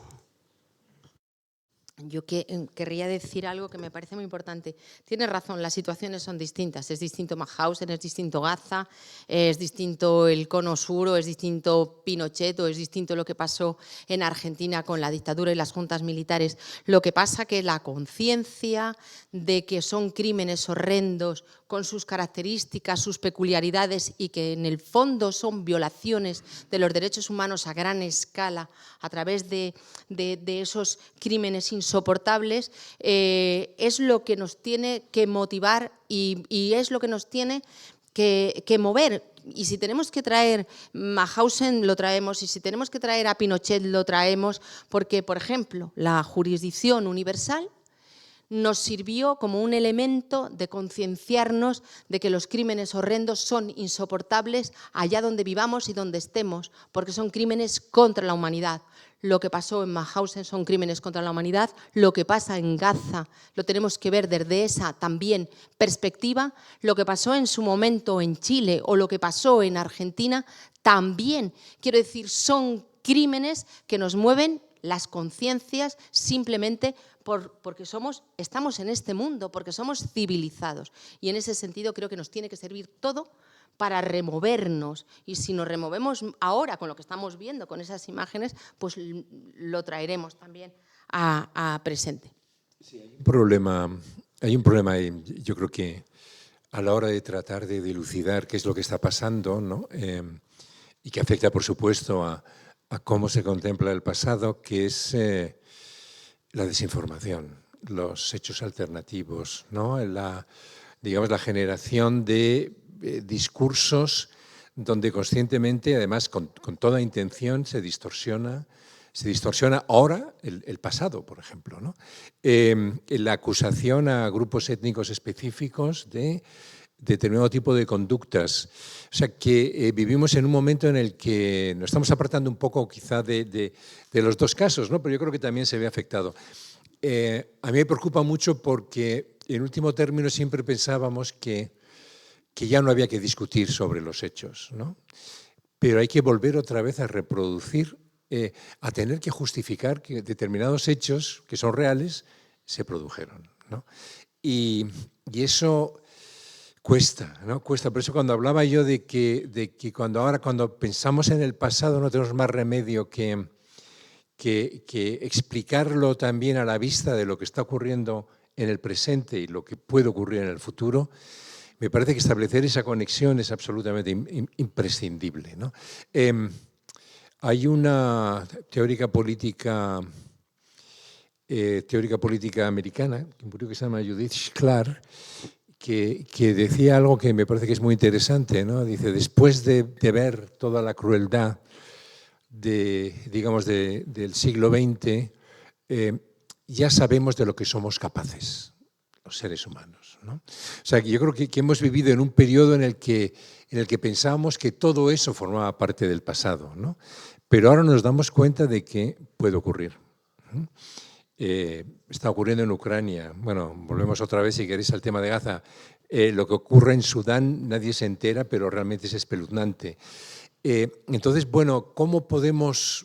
Yo querría decir algo que me parece muy importante. Tienes razón, las situaciones son distintas. Es distinto Mauthausen, es distinto Gaza, es distinto el Cono Sur, o es distinto Pinochet, o es distinto lo que pasó en Argentina con la dictadura y las juntas militares. Lo que pasa que la conciencia de que son crímenes horrendos con sus características, sus peculiaridades, y que en el fondo son violaciones de los derechos humanos a gran escala a través de esos crímenes insoportables, es lo que nos tiene que motivar y es lo que nos tiene que mover. Y si tenemos que traer Mauthausen, lo traemos, y si tenemos que traer a Pinochet, lo traemos, porque, por ejemplo, la jurisdicción universal nos sirvió como un elemento de concienciarnos de que los crímenes horrendos son insoportables allá donde vivamos y donde estemos, porque son crímenes contra la humanidad. Lo que pasó en Mauthausen son crímenes contra la humanidad, lo que pasa en Gaza lo tenemos que ver desde esa también perspectiva, lo que pasó en su momento en Chile o lo que pasó en Argentina también, quiero decir, son crímenes que nos mueven las conciencias simplemente porque estamos en este mundo, porque somos civilizados. Y en ese sentido creo que nos tiene que servir todo para removernos. Y si nos removemos ahora con lo que estamos viendo, con esas imágenes, pues lo traeremos también a presente. Sí, hay un problema ahí, yo creo que a la hora de tratar de dilucidar qué es lo que está pasando, ¿no? Y que afecta, por supuesto, a cómo se contempla el pasado, que es la desinformación, los hechos alternativos, ¿no? Digamos, la generación de discursos donde conscientemente, además con toda intención, se distorsiona ahora el pasado, por ejemplo, ¿no? La acusación a grupos étnicos específicos de determinado tipo de conductas. O sea, que vivimos en un momento en el que nos estamos apartando un poco quizá de los dos casos, ¿no? Pero yo creo que también se ve afectado. A mí me preocupa mucho porque, en último término, siempre pensábamos que ya no había que discutir sobre los hechos, ¿no? Pero hay que volver otra vez a reproducir, a tener que justificar que determinados hechos que son reales se produjeron, ¿no? Y eso cuesta, ¿no? Cuesta. Por eso cuando hablaba yo de que cuando pensamos en el pasado no tenemos más remedio que explicarlo también a la vista de lo que está ocurriendo en el presente y lo que puede ocurrir en el futuro, me parece que establecer esa conexión es absolutamente imprescindible, ¿no? Hay una teórica política americana, que se llama Judith Shklar, que decía algo que me parece que es muy interesante, ¿no? Dice, después de ver toda la crueldad del siglo XX, ya sabemos de lo que somos capaces, los seres humanos, ¿no? O sea, yo creo que hemos vivido en un periodo en el que pensábamos que todo eso formaba parte del pasado, ¿no? Pero ahora nos damos cuenta de que puede ocurrir. Está ocurriendo en Ucrania. Bueno, volvemos otra vez, si queréis, al tema de Gaza. Lo que ocurre en Sudán nadie se entera, pero realmente es espeluznante. Entonces, bueno, ¿cómo podemos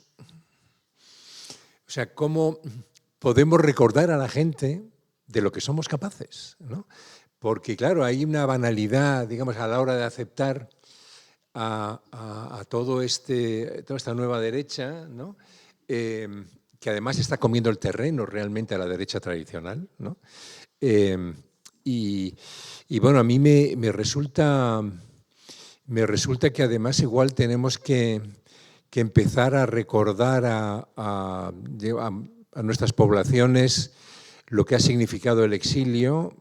recordar a la gente de lo que somos capaces, ¿no? Porque, claro, hay una banalidad, digamos, a la hora de aceptar a toda esta nueva derecha, ¿no? Que además está comiendo el terreno realmente a la derecha tradicional, ¿no? Y bueno, a mí me resulta que además igual tenemos que empezar a recordar a nuestras poblaciones lo que ha significado el exilio,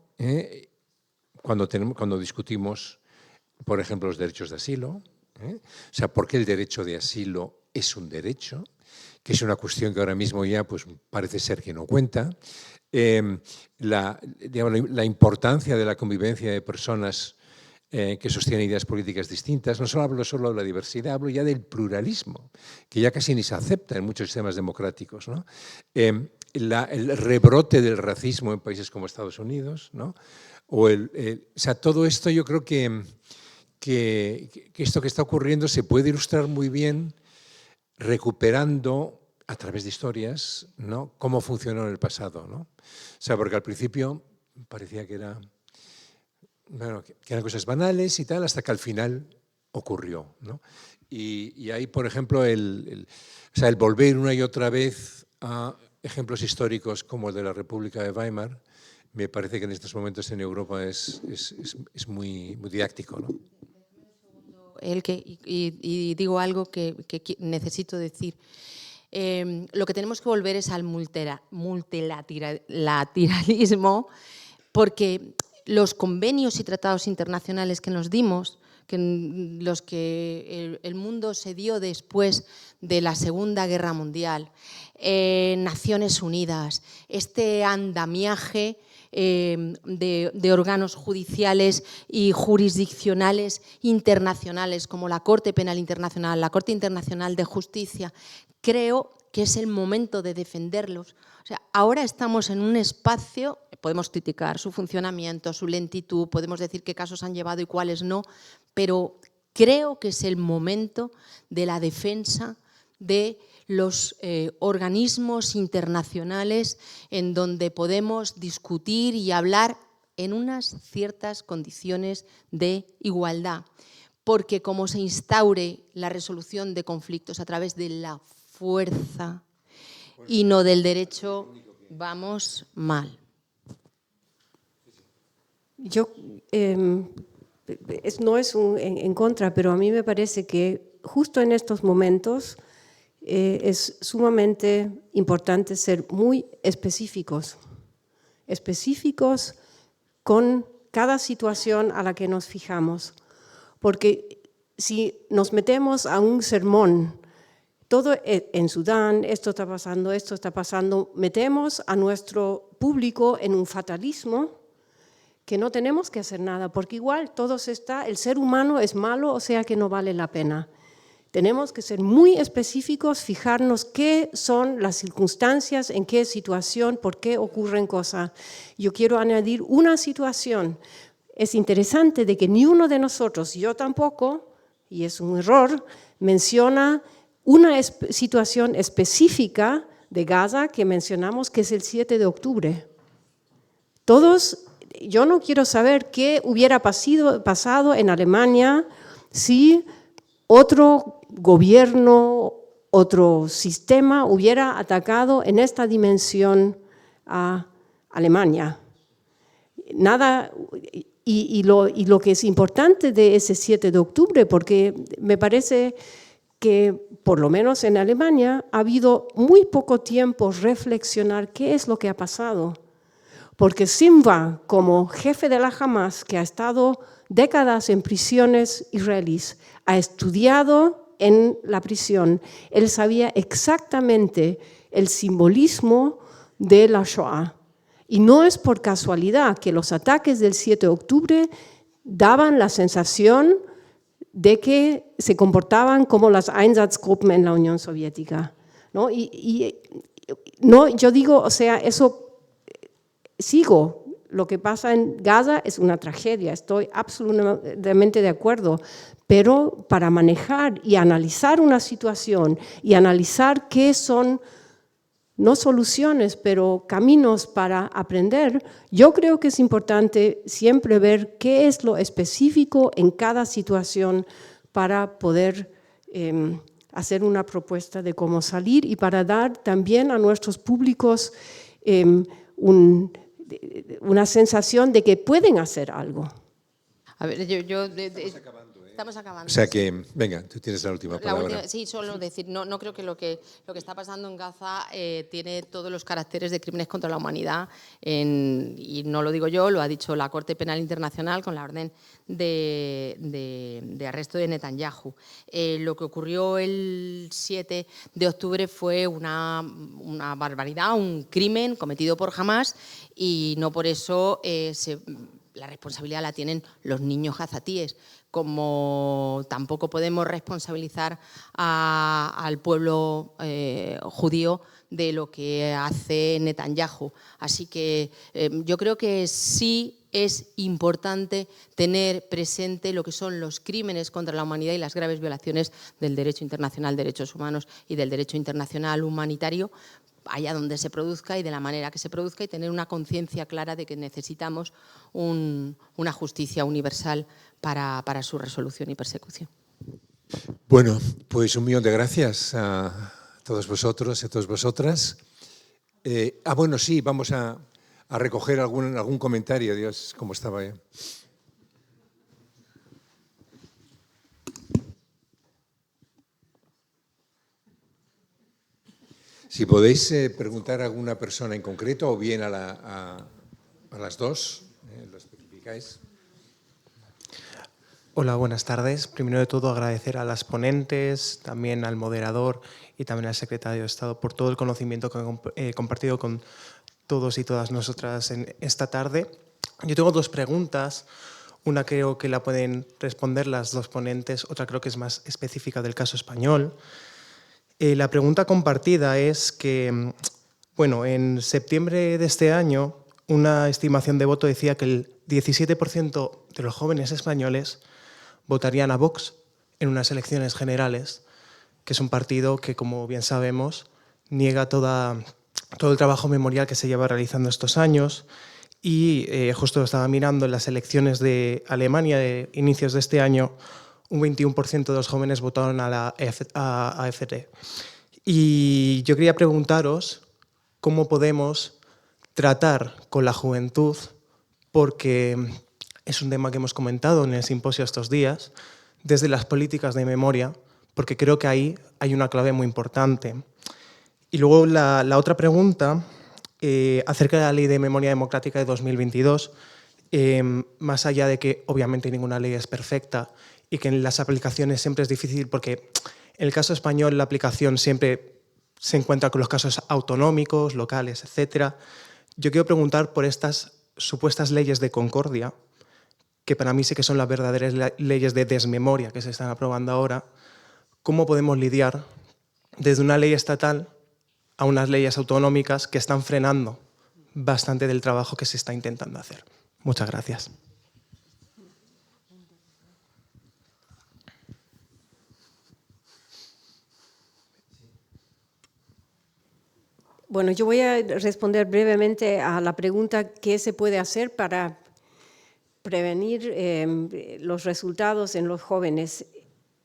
cuando discutimos, por ejemplo, los derechos de asilo. O sea, ¿por qué el derecho de asilo es un derecho? Que es una cuestión que ahora mismo ya pues, parece ser que no cuenta. La importancia de la convivencia de personas que sostienen ideas políticas distintas. No hablo solo de la diversidad, hablo ya del pluralismo, que ya casi ni se acepta en muchos sistemas democráticos, ¿no? El rebrote del racismo en países como Estados Unidos, ¿no? O sea, todo esto yo creo que esto que está ocurriendo se puede ilustrar muy bien recuperando a través de historias, ¿no? Cómo funcionó en el pasado, ¿no? O sea, porque al principio parecía que eran cosas banales y tal, hasta que al final ocurrió, ¿no? Y ahí, por ejemplo, el volver una y otra vez a ejemplos históricos como el de la República de Weimar, me parece que en estos momentos en Europa es muy didáctico, ¿no? Y digo algo que necesito decir. Lo que tenemos que volver es al multilateralismo, porque los convenios y tratados internacionales que nos dimos, los que el mundo se dio después de la Segunda Guerra Mundial, Naciones Unidas, este andamiaje de órganos judiciales y jurisdiccionales internacionales como la Corte Penal Internacional, la Corte Internacional de Justicia, creo que es el momento de defenderlos. O sea, ahora estamos en un espacio, podemos criticar su funcionamiento, su lentitud, podemos decir qué casos han llevado y cuáles no, pero creo que es el momento de la defensa de los organismos internacionales en donde podemos discutir y hablar en unas ciertas condiciones de igualdad. porque como se instaure la resolución de conflictos a través de la fuerza y no del derecho, vamos mal. Yo no es en contra, pero a mí me parece que justo en estos momentos es sumamente importante ser muy específicos con cada situación a la que nos fijamos. Porque si nos metemos a un sermón, todo en Sudán, esto está pasando, metemos a nuestro público en un fatalismo que no tenemos que hacer nada, porque igual el ser humano es malo, o sea que no vale la pena. Tenemos que ser muy específicos, fijarnos qué son las circunstancias, en qué situación, por qué ocurren cosas. Yo quiero añadir una situación. Es interesante de que ni uno de nosotros, yo tampoco, y es un error, menciona una situación específica de Gaza que mencionamos, que es el 7 de octubre. Yo no quiero saber qué hubiera pasado en Alemania si otro gobierno, otro sistema hubiera atacado en esta dimensión a Alemania. Nada, y lo que es importante de ese 7 de octubre, porque me parece que por lo menos en Alemania ha habido muy poco tiempo reflexionar qué es lo que ha pasado. Porque Sinwar, como jefe de la Hamas, que ha estado décadas en prisiones israelíes, ha estudiado en la prisión, él sabía exactamente el simbolismo de la Shoah. Y no es por casualidad que los ataques del 7 de octubre daban la sensación de que se comportaban como las Einsatzgruppen en la Unión Soviética, ¿no? No, yo digo, o sea, lo que pasa en Gaza es una tragedia, estoy absolutamente de acuerdo, pero para manejar y analizar una situación y analizar qué son, no soluciones, pero caminos para aprender, yo creo que es importante siempre ver qué es lo específico en cada situación para poder hacer una propuesta de cómo salir y para dar también a nuestros públicos una sensación de que pueden hacer algo. A ver, estamos acabando. O sea que, venga, tú tienes la última palabra. Sí, solo decir, no creo que lo que está pasando en Gaza tiene todos los caracteres de crímenes contra la humanidad, y no lo digo yo, lo ha dicho la Corte Penal Internacional con la orden de arresto de Netanyahu. Lo que ocurrió el 7 de octubre fue una barbaridad, un crimen cometido por Hamas, y no por eso la responsabilidad la tienen los niños gazatíes, como tampoco podemos responsabilizar al pueblo judío de lo que hace Netanyahu. Así que yo creo que sí es importante tener presente lo que son los crímenes contra la humanidad y las graves violaciones del derecho internacional de derechos humanos y del derecho internacional humanitario, allá donde se produzca y de la manera que se produzca, y tener una conciencia clara de que necesitamos una justicia universal para su resolución y persecución. Bueno, pues 1.000.000 de gracias a todos vosotros y a todas vosotras. Bueno, sí, vamos a recoger algún comentario. Dios, cómo estaba ya. Si podéis preguntar a alguna persona en concreto o bien a las dos, lo especificáis. Hola, buenas tardes. Primero de todo, agradecer a las ponentes, también al moderador y también al secretario de Estado por todo el conocimiento que han compartido con todos y todas nosotras en esta tarde. Yo tengo dos preguntas. Una creo que la pueden responder las dos ponentes, otra creo que es más específica del caso español. La pregunta compartida es que, bueno, en septiembre de este año, una estimación de voto decía que el 17% de los jóvenes españoles votarían a Vox en unas elecciones generales, que es un partido que, como bien sabemos, niega todo el trabajo memorial que se lleva realizando estos años. Y justo estaba mirando en las elecciones de Alemania de inicios de este año, un 21% de los jóvenes votaron a la AfD. Y yo quería preguntaros cómo podemos tratar con la juventud, porque es un tema que hemos comentado en el simposio estos días, desde las políticas de memoria, porque creo que ahí hay una clave muy importante. Y luego la otra pregunta, acerca de la Ley de Memoria Democrática de 2022, más allá de que obviamente ninguna ley es perfecta y que en las aplicaciones siempre es difícil, porque en el caso español la aplicación siempre se encuentra con los casos autonómicos, locales, etc. Yo quiero preguntar por estas supuestas leyes de concordia, que para mí sí que son las verdaderas leyes de desmemoria que se están aprobando ahora. ¿Cómo podemos lidiar desde una ley estatal a unas leyes autonómicas que están frenando bastante del trabajo que se está intentando hacer? Muchas gracias. Bueno, yo voy a responder brevemente a la pregunta ¿qué se puede hacer para prevenir los resultados en los jóvenes?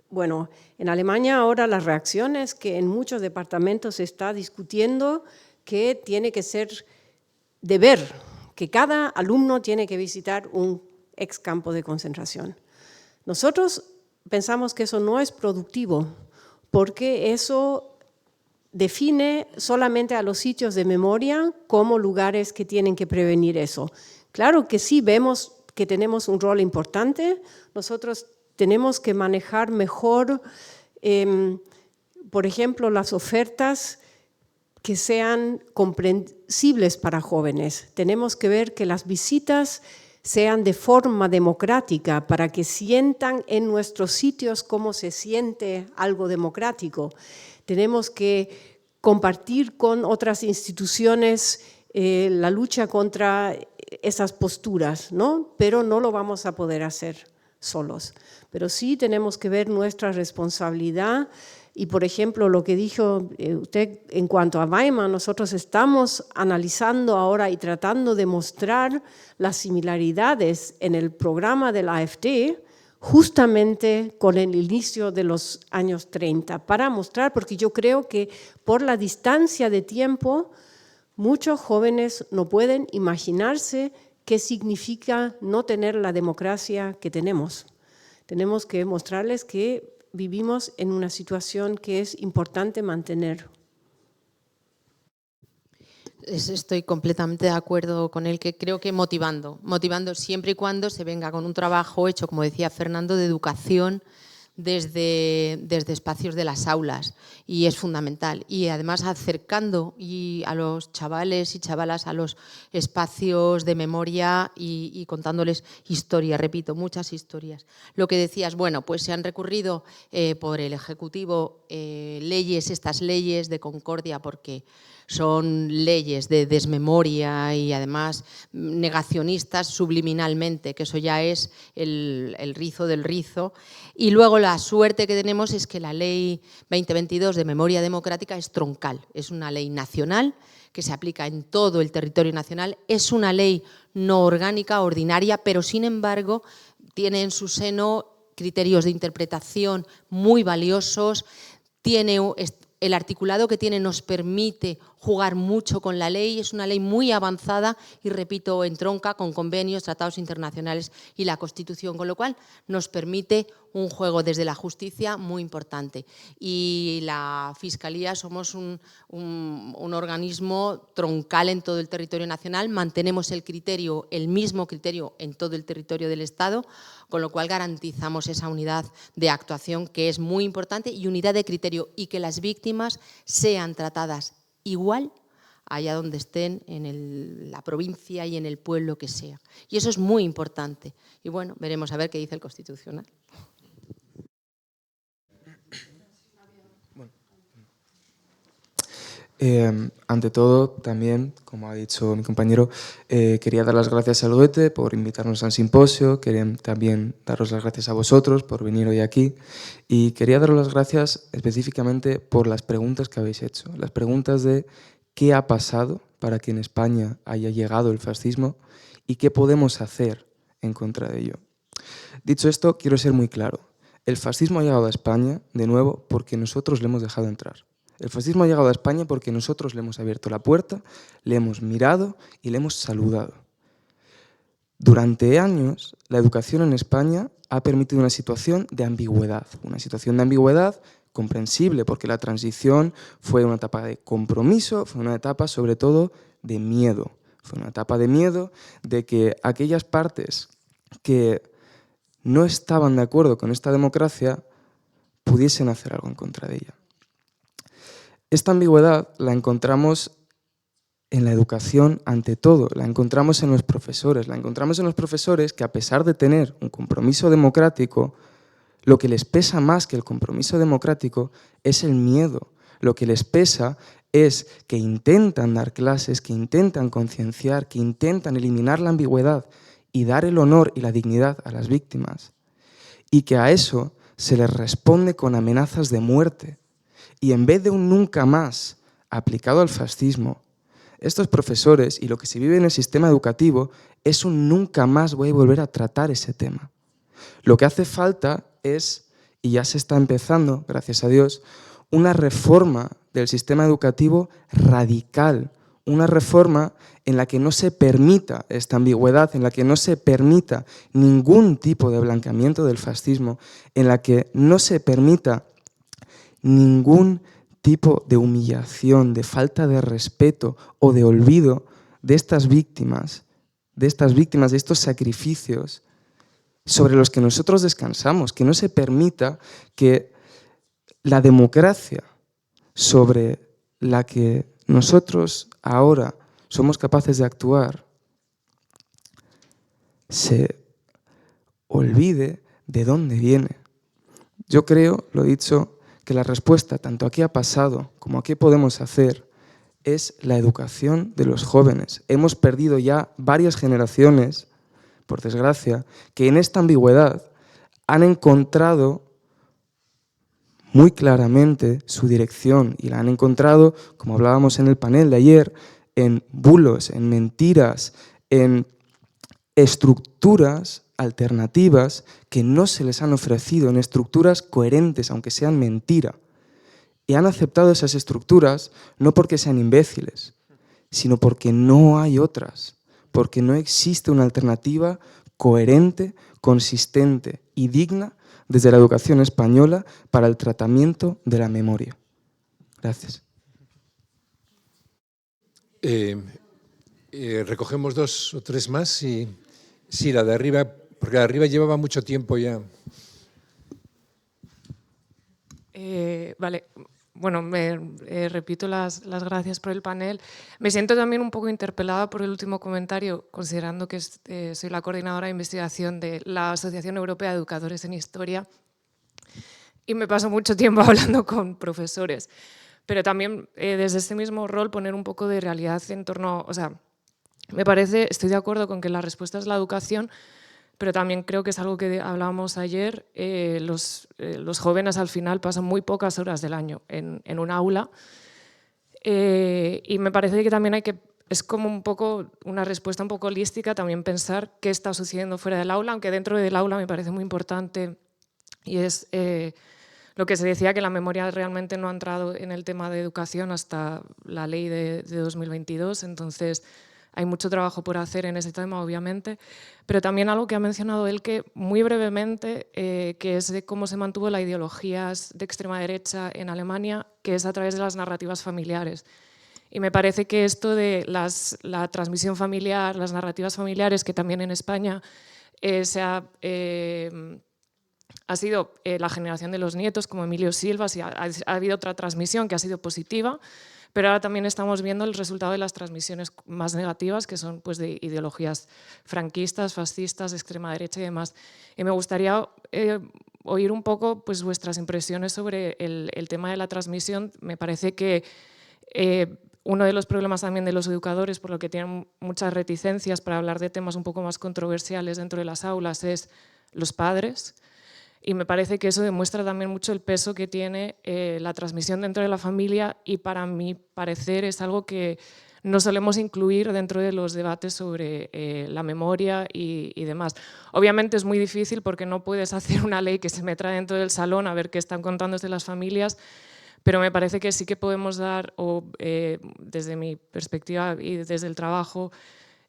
Bueno, en Alemania ahora la reacción es que en muchos departamentos se está discutiendo que tiene que ser deber, que cada alumno tiene que visitar un ex campo de concentración. Nosotros pensamos que eso no es productivo, porque eso define solamente a los sitios de memoria como lugares que tienen que prevenir eso. Claro que sí vemos que tenemos un rol importante, nosotros tenemos que manejar mejor, por ejemplo, las ofertas que sean comprensibles para jóvenes. Tenemos que ver que las visitas sean de forma democrática para que sientan en nuestros sitios cómo se siente algo democrático. Tenemos que compartir con otras instituciones la lucha contra esas posturas, ¿no? Pero no lo vamos a poder hacer solos. Pero sí tenemos que ver nuestra responsabilidad y, por ejemplo, lo que dijo usted en cuanto a Weimar, nosotros estamos analizando ahora y tratando de mostrar las similaridades en el programa de la AfD justamente con el inicio de los años 30, para mostrar, porque yo creo que por la distancia de tiempo, muchos jóvenes no pueden imaginarse qué significa no tener la democracia que tenemos. Tenemos que mostrarles que vivimos en una situación que es importante mantener. Estoy completamente de acuerdo con él, que creo que motivando siempre y cuando se venga con un trabajo hecho, como decía Fernando, de educación desde espacios de las aulas, y es fundamental. Y además acercando a los chavales y chavalas a los espacios de memoria y contándoles historias, repito, muchas historias. Lo que decías, bueno, pues se han recurrido por el Ejecutivo estas leyes de concordia, porque son leyes de desmemoria y además negacionistas subliminalmente, que eso ya es el rizo del rizo. Y luego la suerte que tenemos es que la Ley 2022 de Memoria Democrática es troncal, es una ley nacional que se aplica en todo el territorio nacional, es una ley no orgánica, ordinaria, pero sin embargo tiene en su seno criterios de interpretación muy valiosos, el articulado que tiene nos permite jugar mucho con la ley, es una ley muy avanzada y, repito, entronca con convenios, tratados internacionales y la Constitución, con lo cual nos permite un juego desde la justicia muy importante. Y la Fiscalía somos un organismo troncal en todo el territorio nacional, mantenemos el mismo criterio en todo el territorio del Estado, con lo cual garantizamos esa unidad de actuación que es muy importante y unidad de criterio, y que las víctimas sean tratadas igual allá donde estén, en la provincia y en el pueblo que sea. Y eso es muy importante. Y bueno, veremos a ver qué dice el Constitucional. Ante todo, también, como ha dicho mi compañero, quería dar las gracias al Goethe por invitarnos al simposio, quería también daros las gracias a vosotros por venir hoy aquí, y quería daros las gracias específicamente por las preguntas que habéis hecho, las preguntas de qué ha pasado para que en España haya llegado el fascismo y qué podemos hacer en contra de ello. Dicho esto, quiero ser muy claro. El fascismo ha llegado a España, de nuevo, porque nosotros le hemos dejado entrar. El fascismo ha llegado a España porque nosotros le hemos abierto la puerta, le hemos mirado y le hemos saludado. Durante años, la educación en España ha permitido una situación de ambigüedad comprensible, porque la transición fue una etapa de compromiso, fue una etapa sobre todo de miedo. Fue una etapa de miedo de que aquellas partes que no estaban de acuerdo con esta democracia pudiesen hacer algo en contra de ella. Esta ambigüedad la encontramos en la educación ante todo, la encontramos en los profesores, que a pesar de tener un compromiso democrático, lo que les pesa más que el compromiso democrático es el miedo. Lo que les pesa es que intentan dar clases, que intentan concienciar, que intentan eliminar la ambigüedad y dar el honor y la dignidad a las víctimas. Y que a eso se les responde con amenazas de muerte. Y en vez de un nunca más aplicado al fascismo, estos profesores y lo que se vive en el sistema educativo es un nunca más voy a volver a tratar ese tema. Lo que hace falta es, y ya se está empezando, gracias a Dios, una reforma del sistema educativo radical, una reforma en la que no se permita esta ambigüedad, en la que no se permita ningún tipo de blanqueamiento del fascismo, en la que no se permita ningún tipo de humillación, de falta de respeto o de olvido de estas víctimas, de estos sacrificios sobre los que nosotros descansamos, que no se permita que la democracia sobre la que nosotros ahora somos capaces de actuar se olvide de dónde viene. Yo creo, lo he dicho, que la respuesta, tanto a qué ha pasado como a qué podemos hacer, es la educación de los jóvenes. Hemos perdido ya varias generaciones, por desgracia, que en esta ambigüedad han encontrado muy claramente su dirección y la han encontrado, como hablábamos en el panel de ayer, en bulos, en mentiras, en estructuras alternativas que no se les han ofrecido, en estructuras coherentes, aunque sean mentira. Y han aceptado esas estructuras no porque sean imbéciles, sino porque no hay otras, porque no existe una alternativa coherente, consistente y digna desde la educación española para el tratamiento de la memoria. Gracias. Recogemos 2 o 3 más y sí, la de arriba, porque la de arriba llevaba mucho tiempo ya. Vale, bueno, repito las gracias por el panel. Me siento también un poco interpelada por el último comentario, considerando que soy la coordinadora de investigación de la Asociación Europea de Educadores en Historia y me paso mucho tiempo hablando con profesores, pero también desde este mismo rol poner un poco de realidad en torno, o sea, me parece, estoy de acuerdo con que la respuesta es la educación, pero también creo que es algo que hablábamos ayer, los jóvenes al final pasan muy pocas horas del año en un aula y me parece que también es como un poco una respuesta un poco holística también pensar qué está sucediendo fuera del aula, aunque dentro del aula me parece muy importante y es lo que se decía, que la memoria realmente no ha entrado en el tema de educación hasta la ley de 2022, entonces hay mucho trabajo por hacer en ese tema, obviamente, pero también algo que ha mencionado él, que muy brevemente, que es de cómo se mantuvo la ideología de extrema derecha en Alemania, que es a través de las narrativas familiares. Y me parece que esto de la transmisión familiar, las narrativas familiares, que también en España ha sido la generación de los nietos, como Emilio Silva, ha habido otra transmisión que ha sido positiva, pero ahora también estamos viendo el resultado de las transmisiones más negativas, que son pues, de ideologías franquistas, fascistas, de extrema derecha y demás. Y me gustaría oír un poco pues, vuestras impresiones sobre el tema de la transmisión. Me parece que uno de los problemas también de los educadores, por lo que tienen muchas reticencias para hablar de temas un poco más controversiales dentro de las aulas, es los padres. Y me parece que eso demuestra también mucho el peso que tiene la transmisión dentro de la familia y para mi parecer es algo que no solemos incluir dentro de los debates sobre la memoria y demás. Obviamente es muy difícil porque no puedes hacer una ley que se meta dentro del salón a ver qué están contándose las familias, pero me parece que sí que podemos dar, desde mi perspectiva y desde el trabajo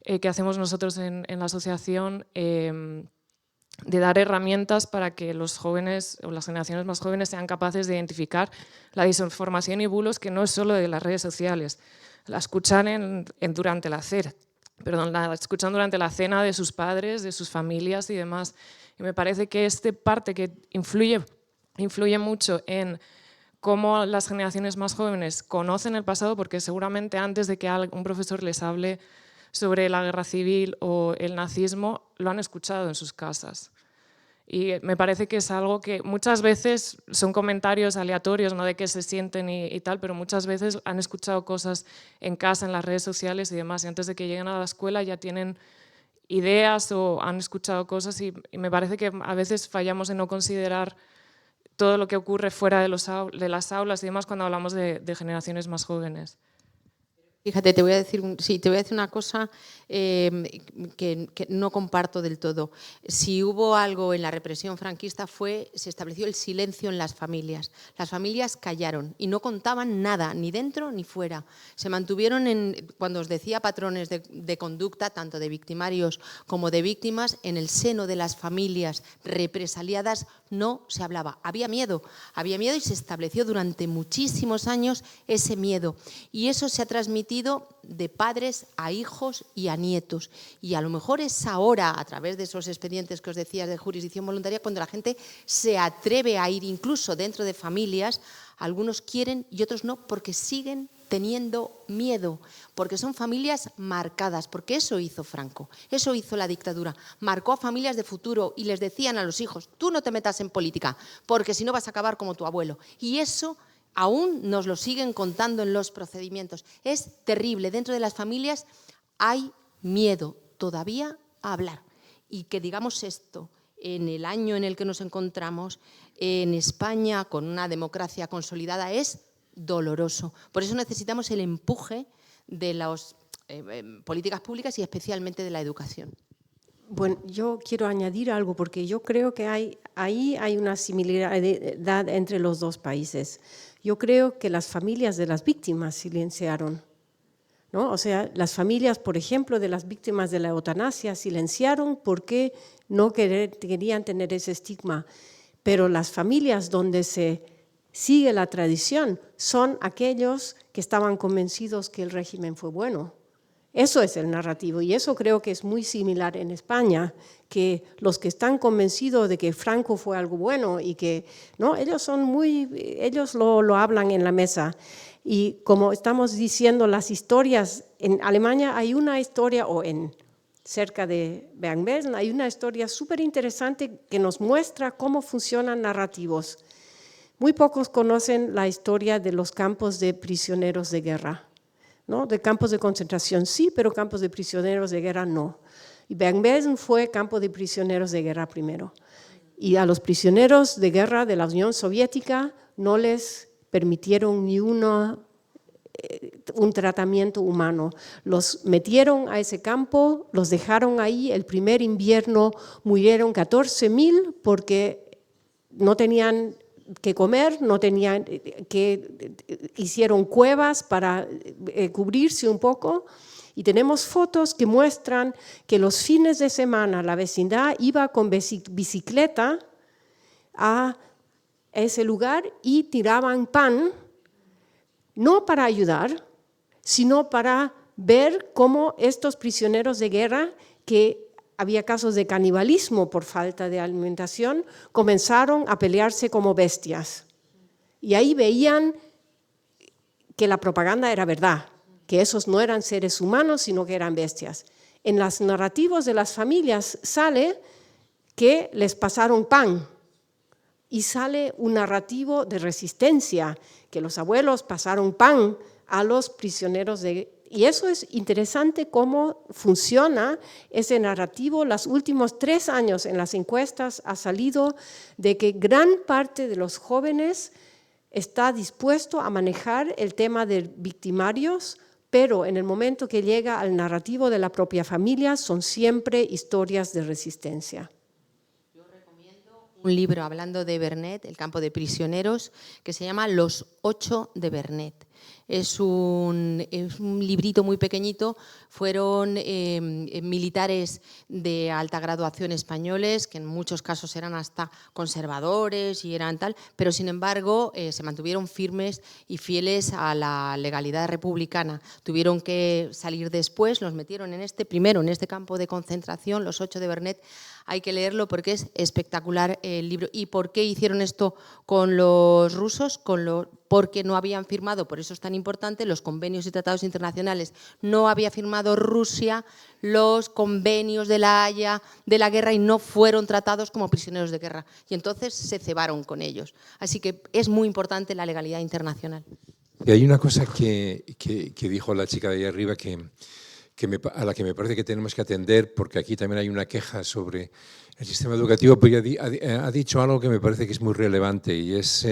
que hacemos nosotros en la asociación, de dar herramientas para que los jóvenes o las generaciones más jóvenes sean capaces de identificar la desinformación y bulos, que no es solo de las redes sociales. La escuchan durante la cena de sus padres, de sus familias y demás. Y me parece que esta parte que influye mucho en cómo las generaciones más jóvenes conocen el pasado, porque seguramente antes de que un profesor les hable sobre la guerra civil o el nazismo, lo han escuchado en sus casas. Y me parece que es algo que muchas veces son comentarios aleatorios, no de qué se sienten y tal, pero muchas veces han escuchado cosas en casa, en las redes sociales y demás, y antes de que lleguen a la escuela ya tienen ideas o han escuchado cosas, y me parece que a veces fallamos en no considerar todo lo que ocurre fuera de las aulas y demás cuando hablamos de generaciones más jóvenes. Fíjate, te voy a decir una cosa que no comparto del todo. Si hubo algo en la represión franquista se estableció el silencio en las familias. Las familias callaron y no contaban nada, ni dentro ni fuera. Se mantuvieron, cuando os decía patrones de conducta, tanto de victimarios como de víctimas, en el seno de las familias represaliadas no se hablaba. Había miedo y se estableció durante muchísimos años ese miedo. Y eso se ha transmitido de padres a hijos y a nietos. Y a lo mejor es ahora, a través de esos expedientes que os decía de jurisdicción voluntaria, cuando la gente se atreve a ir incluso dentro de familias. Algunos quieren y otros no, porque siguen teniendo miedo, porque son familias marcadas, porque eso hizo Franco, eso hizo la dictadura, marcó a familias de futuro y les decían a los hijos: tú no te metas en política, porque si no vas a acabar como tu abuelo. Y eso aún nos lo siguen contando en los procedimientos. Es terrible. Dentro de las familias hay miedo todavía a hablar. Y que digamos esto en el año en el que nos encontramos, en España, con una democracia consolidada, es doloroso. Por eso necesitamos el empuje de las políticas públicas y especialmente de la educación. Bueno, yo quiero añadir algo porque yo creo que ahí hay una similaridad entre los dos países. Yo creo que las familias de las víctimas silenciaron, ¿no? O sea, las familias, por ejemplo, de las víctimas de la eutanasia silenciaron porque no querían tener ese estigma. Pero las familias donde se sigue la tradición son aquellos que estaban convencidos que el régimen fue bueno. Eso es el narrativo y eso creo que es muy similar en España, que los que están convencidos de que Franco fue algo bueno y que no, ellos lo hablan en la mesa. Y como estamos diciendo, las historias, en Alemania hay una historia, o cerca de Bergen-Belsen, hay una historia súper interesante que nos muestra cómo funcionan narrativos. Muy pocos conocen la historia de los campos de prisioneros de guerra, ¿no? De campos de concentración sí, pero campos de prisioneros de guerra no. Y Bergen-Belsen fue campo de prisioneros de guerra primero. Y a los prisioneros de guerra de la Unión Soviética no les permitieron ni un tratamiento humano. Los metieron a ese campo, los dejaron ahí. El primer invierno murieron 14.000 porque no tenían que comer, no tenían hicieron cuevas para cubrirse un poco. Y tenemos fotos que muestran que los fines de semana la vecindad iba con bicicleta a ese lugar y tiraban pan, no para ayudar, sino para ver cómo estos prisioneros de guerra, que había casos de canibalismo por falta de alimentación, comenzaron a pelearse como bestias. Y ahí veían que la propaganda era verdad, que esos no eran seres humanos, sino que eran bestias. En los narrativos de las familias sale que les pasaron pan y sale un narrativo de resistencia, que los abuelos pasaron pan a los prisioneros de guerra. Y eso es interesante cómo funciona ese narrativo. Los últimos 3 años en las encuestas ha salido de que gran parte de los jóvenes está dispuesto a manejar el tema de victimarios pero en el momento que llega al narrativo de la propia familia son siempre historias de resistencia. Un libro hablando de Vernet, el campo de prisioneros, que se llama Los 8 de Vernet. Es un librito muy pequeñito. Fueron militares de alta graduación españoles, que en muchos casos eran hasta conservadores y eran tal, pero sin embargo se mantuvieron firmes y fieles a la legalidad republicana. Tuvieron que salir después, los metieron primero en este campo de concentración, Los 8 de Vernet. Hay que leerlo porque es espectacular el libro. ¿Y por qué hicieron esto con los rusos? Porque no habían firmado, por eso es tan importante, los convenios y tratados internacionales. No había firmado Rusia los convenios de La Haya de la guerra y no fueron tratados como prisioneros de guerra. Y entonces se cebaron con ellos. Así que es muy importante la legalidad internacional. Y hay una cosa que dijo la chica de ahí arriba a la que me parece que tenemos que atender, porque aquí también hay una queja sobre el sistema educativo, pero ha dicho algo que me parece que es muy relevante, y es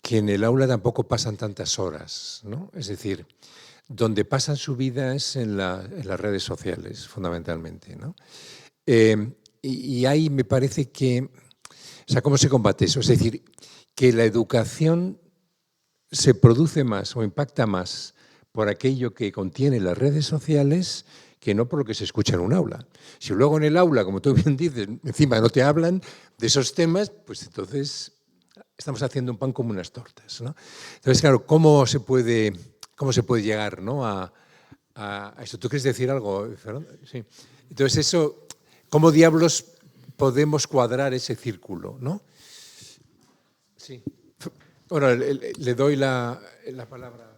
que en el aula tampoco pasan tantas horas, ¿no? Es decir, donde pasan su vida es en las redes sociales, fundamentalmente, ¿no? Y ahí me parece que, o sea, ¿cómo se combate eso? Es decir, que la educación se produce más o impacta más por aquello que contiene las redes sociales que no por lo que se escucha en un aula. Si luego en el aula, como tú bien dices, encima no te hablan de esos temas, pues entonces estamos haciendo un pan como unas tortas, ¿no? Entonces, claro, ¿cómo se puede llegar, ¿no? a esto? ¿Tú quieres decir algo, Fernando? Sí. Entonces, eso, ¿cómo diablos podemos cuadrar ese círculo, ¿no? Sí. Bueno, le doy la palabra.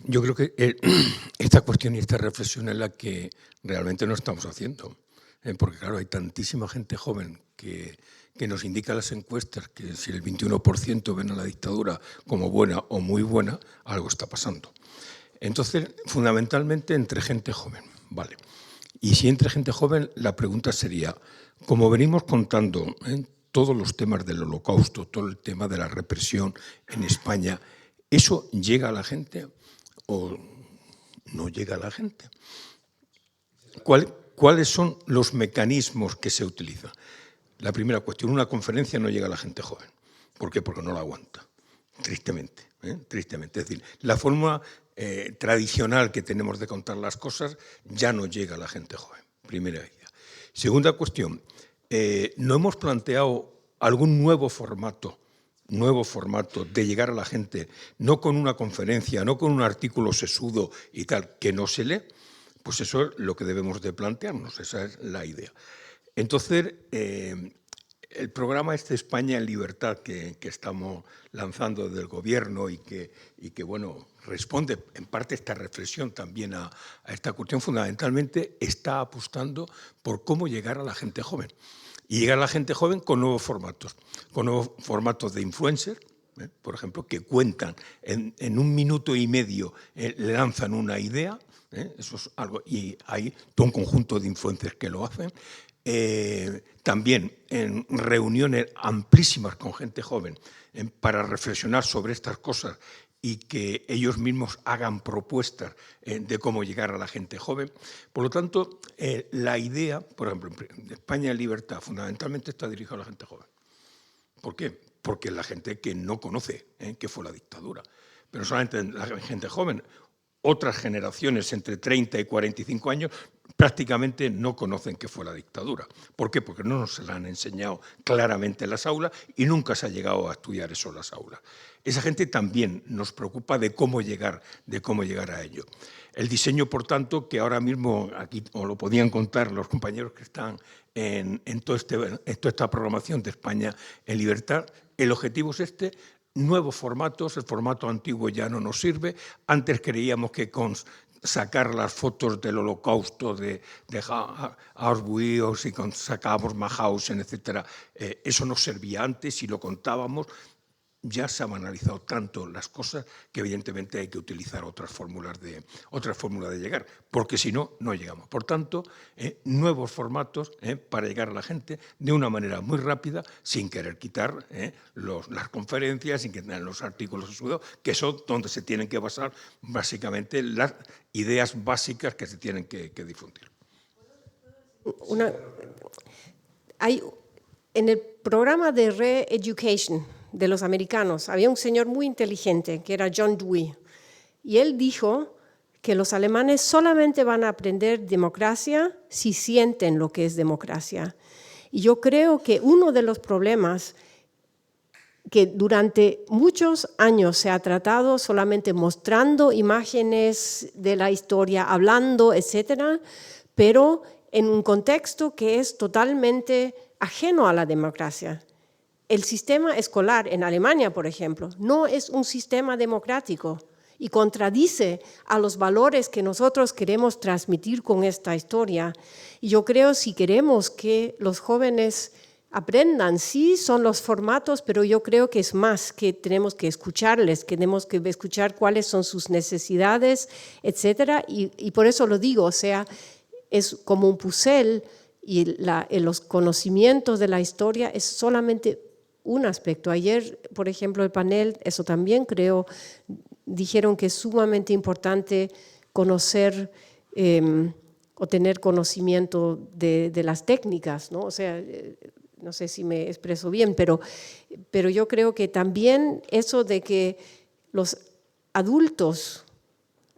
Yo creo que esta cuestión y esta reflexión es la que realmente no estamos haciendo. Porque, claro, hay tantísima gente joven que nos indica las encuestas que si el 21% ven a la dictadura como buena o muy buena, algo está pasando. Entonces, fundamentalmente entre gente joven, ¿vale? Y si entre gente joven, la pregunta sería, como venimos contando todos los temas del Holocausto, todo el tema de la represión en España, ¿eso llega a la gente o no llega a la gente? ¿Cuáles son los mecanismos que se utilizan? La primera cuestión, una conferencia no llega a la gente joven. ¿Por qué? Porque no la aguanta, tristemente. Tristemente. Es decir, la forma tradicional que tenemos de contar las cosas ya no llega a la gente joven. Primera idea. Segunda cuestión, ¿no hemos planteado algún nuevo formato de llegar a la gente, no con una conferencia, no con un artículo sesudo y tal, que no se lee? Pues eso es lo que debemos de plantearnos, esa es la idea. Entonces, el programa España en Libertad que estamos lanzando desde el Gobierno y que bueno, responde en parte esta reflexión también a esta cuestión, fundamentalmente está apostando por cómo llegar a la gente joven. Y llegar a la gente joven con nuevos formatos de influencers, por ejemplo, que cuentan en 1 minuto y medio, le lanzan una idea, eso es algo, y hay todo un conjunto de influencers que lo hacen. También en reuniones amplísimas con gente joven para reflexionar sobre estas cosas y que ellos mismos hagan propuestas de cómo llegar a la gente joven. Por lo tanto, la idea, por ejemplo, de España en Libertad, fundamentalmente está dirigida a la gente joven. ¿Por qué? Porque es la gente que no conoce qué fue la dictadura. Pero solamente la gente joven. Otras generaciones entre 30 y 45 años prácticamente no conocen qué fue la dictadura. ¿Por qué? Porque no nos se la han enseñado claramente en las aulas y nunca se ha llegado a estudiar eso en las aulas. Esa gente también nos preocupa de cómo llegar a ello. El diseño, por tanto, que ahora mismo aquí os lo podían contar los compañeros que están en toda esta programación de España en Libertad, el objetivo es nuevos formatos, el formato antiguo ya no nos sirve. Antes creíamos que con sacar las fotos del Holocausto de Auschwitz y sacábamos Mauthausen, etc., eso nos servía antes y lo contábamos. ya se han analizado tanto las cosas que evidentemente hay que utilizar otras fórmulas de llegar, porque si no, no llegamos. Por tanto, nuevos formatos para llegar a la gente de una manera muy rápida, sin querer quitar las conferencias, sin quitar los artículos estudiados, que son donde se tienen que basar básicamente las ideas básicas que se tienen que difundir. En el programa de Re-Education de los americanos había un señor muy inteligente que era John Dewey, y él dijo que los alemanes solamente van a aprender democracia si sienten lo que es democracia. Y yo creo que uno de los problemas que durante muchos años se ha tratado solamente mostrando imágenes de la historia, hablando, etcétera, pero en un contexto que es totalmente ajeno a la democracia. El sistema escolar en Alemania, por ejemplo, no es un sistema democrático y contradice a los valores que nosotros queremos transmitir con esta historia. Y yo creo, si queremos que los jóvenes aprendan, sí son los formatos, pero yo creo que es más, que tenemos que escucharles, que tenemos que escuchar cuáles son sus necesidades, etcétera. Y por eso lo digo, o sea, es como un puzzle, y los conocimientos de la historia es solamente un aspecto. Ayer, por ejemplo, el panel, eso también creo, dijeron que es sumamente importante conocer o tener conocimiento de las técnicas, ¿no? O sea, no sé si me expreso bien, pero yo creo que también eso de que los adultos,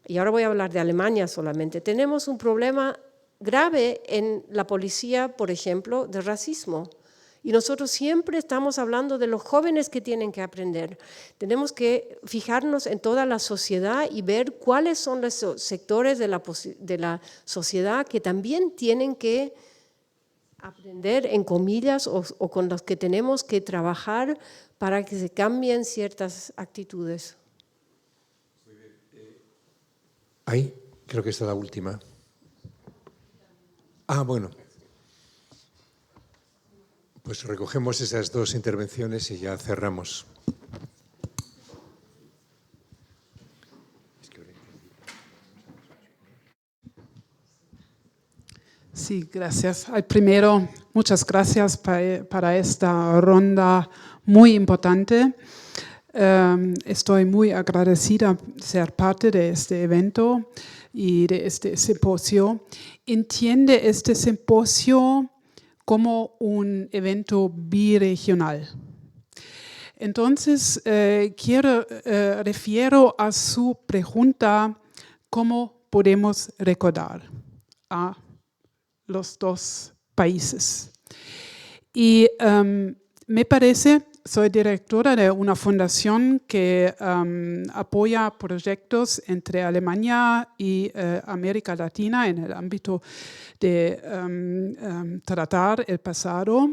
y ahora voy a hablar de Alemania solamente, tenemos un problema grave en la policía, por ejemplo, de racismo. Y nosotros siempre estamos hablando de los jóvenes que tienen que aprender. Tenemos que fijarnos en toda la sociedad y ver cuáles son los sectores de la sociedad que también tienen que aprender, en comillas, o con los que tenemos que trabajar para que se cambien ciertas actitudes. Ahí, creo que esta es la última. Ah, bueno. Pues recogemos esas dos intervenciones y ya cerramos. Sí, gracias. Primero, muchas gracias para esta ronda muy importante. Estoy muy agradecida de ser parte de este evento y de este simposio. Entiende este simposio como un evento biregional. Entonces, refiero a su pregunta, ¿cómo podemos recordar a los dos países? Y me parece, soy directora de una fundación que apoya proyectos entre Alemania y América Latina en el ámbito de tratar el pasado.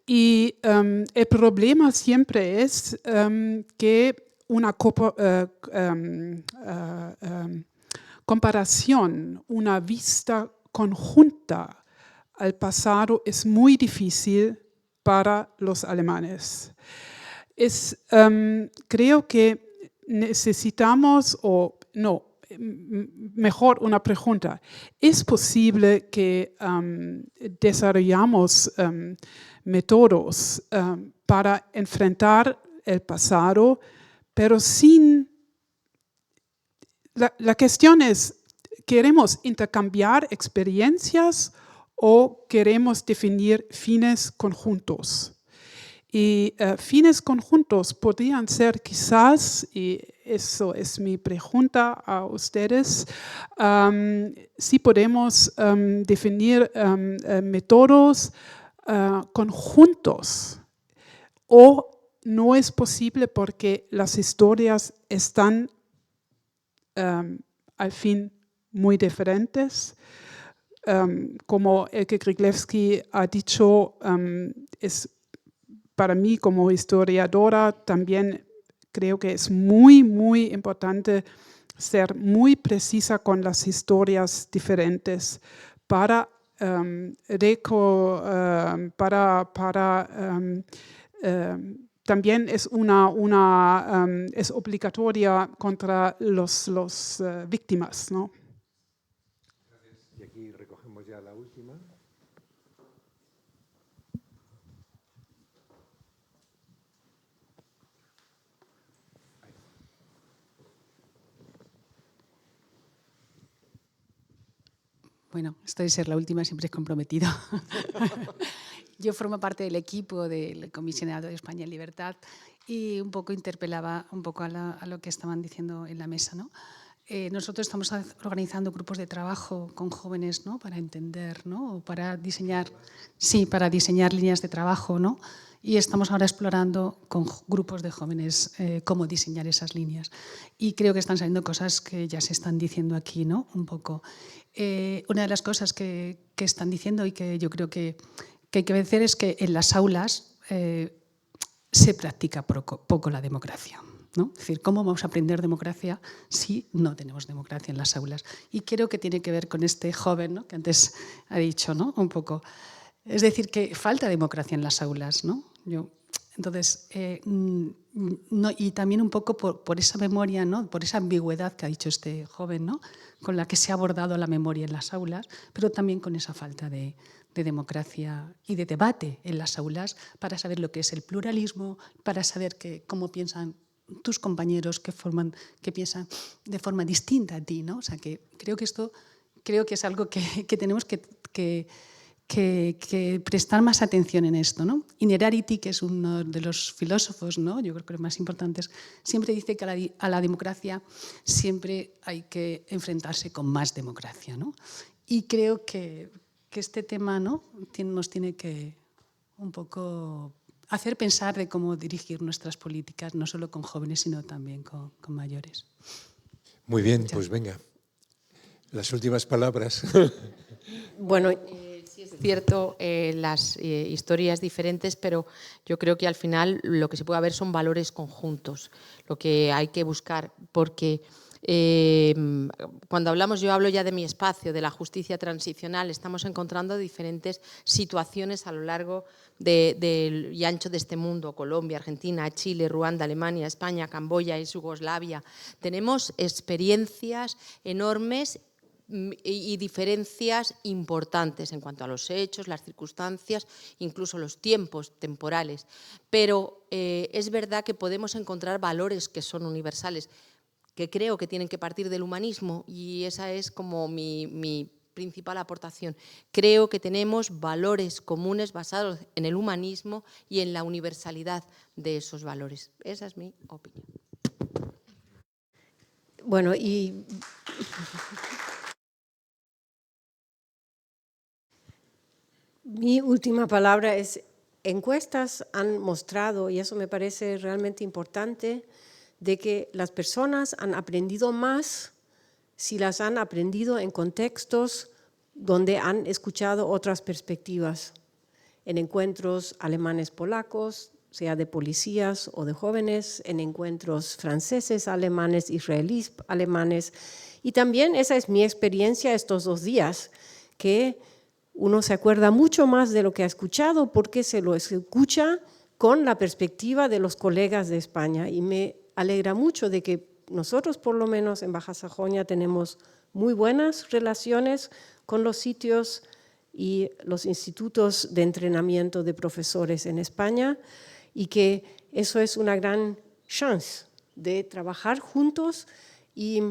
Y el problema siempre es que una comparación, una vista conjunta al pasado es muy difícil para los alemanes. Creo que necesitamos, mejor una pregunta. ¿Es posible que desarrollamos métodos para enfrentar el pasado, pero sin... La cuestión es, ¿queremos intercambiar experiencias o queremos definir fines conjuntos? Y fines conjuntos podrían ser quizás, y eso es mi pregunta a ustedes, si podemos definir métodos conjuntos, o no es posible porque las historias están al fin muy diferentes. Como Elke Gryglewski ha dicho, es para mí como historiadora también creo que es muy, muy importante ser muy precisa con las historias diferentes para también es es obligatoria contra los víctimas, ¿no? Y aquí recogemos ya la última. Bueno, esto de ser la última siempre es comprometido. Yo formo parte del equipo del Comisionado de España en Libertad y un poco interpelaba un poco a lo que estaban diciendo en la mesa, ¿no? Nosotros estamos organizando grupos de trabajo con jóvenes, ¿no? Para entender, ¿no? Para diseñar, sí, para diseñar líneas de trabajo, ¿no? Y estamos ahora explorando con grupos de jóvenes cómo diseñar esas líneas. Y creo que están saliendo cosas que ya se están diciendo aquí, ¿no? Un poco. Una de las cosas que están diciendo y que yo creo que hay que vencer es que en las aulas se practica poco la democracia, ¿no? Es decir, ¿cómo vamos a aprender democracia si no tenemos democracia en las aulas? Y creo que tiene que ver con este joven, ¿no? Que antes ha dicho, ¿no? Un poco. Es decir, que falta democracia en las aulas, ¿no? Entonces, no, y también un poco por esa memoria, ¿no? Por esa ambigüedad que ha dicho este joven, ¿no? Con la que se ha abordado la memoria en las aulas, pero también con esa falta de democracia y de debate en las aulas para saber lo que es el pluralismo, para saber cómo piensan tus compañeros, que piensan de forma distinta a ti, ¿no? O sea, que creo que es algo que tenemos que prestar más atención en esto, ¿no? Innerarity, que es uno de los filósofos, ¿no? Yo creo que los más importantes, siempre dice que a la democracia siempre hay que enfrentarse con más democracia, ¿no? Y creo que este tema, ¿no? Nos tiene que un poco hacer pensar de cómo dirigir nuestras políticas, no solo con jóvenes, sino también con mayores. Muy bien, pues venga, las últimas palabras. Bueno, sí es cierto, las historias diferentes, pero yo creo que al final lo que se puede ver son valores conjuntos, lo que hay que buscar, porque cuando yo hablo ya de mi espacio, de la justicia transicional, estamos encontrando diferentes situaciones a lo largo y ancho de este mundo: Colombia, Argentina, Chile, Ruanda, Alemania, España, Camboya, Yugoslavia. Tenemos experiencias enormes y diferencias importantes en cuanto a los hechos, las circunstancias, incluso los tiempos temporales. Pero es verdad que podemos encontrar valores que son universales, que creo que tienen que partir del humanismo, y esa es como mi principal aportación. Creo que tenemos valores comunes basados en el humanismo y en la universalidad de esos valores. Esa es mi opinión. Bueno, y mi última palabra es: encuestas han mostrado, y eso me parece realmente importante, de que las personas han aprendido más si las han aprendido en contextos donde han escuchado otras perspectivas, en encuentros alemanes-polacos, sea de policías o de jóvenes, en encuentros franceses, alemanes, israelíes, alemanes. Y también esa es mi experiencia estos 2 días, que uno se acuerda mucho más de lo que ha escuchado porque se lo escucha con la perspectiva de los colegas de España. Y me alegra mucho de que nosotros, por lo menos en Baja Sajonia, tenemos muy buenas relaciones con los sitios y los institutos de entrenamiento de profesores en España, y que eso es una gran chance de trabajar juntos. Y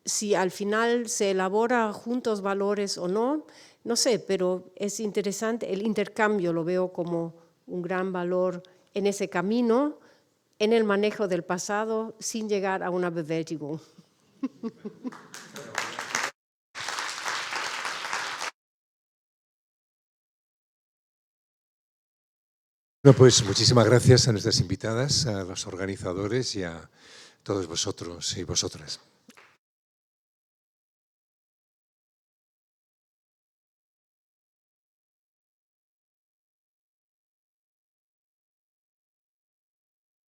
si al final se elabora juntos valores o no, no sé, pero es interesante. El intercambio lo veo como un gran valor en ese camino, en el manejo del pasado, sin llegar a una Bewältigung. Bueno, pues muchísimas gracias a nuestras invitadas, a los organizadores y a todos vosotros y vosotras.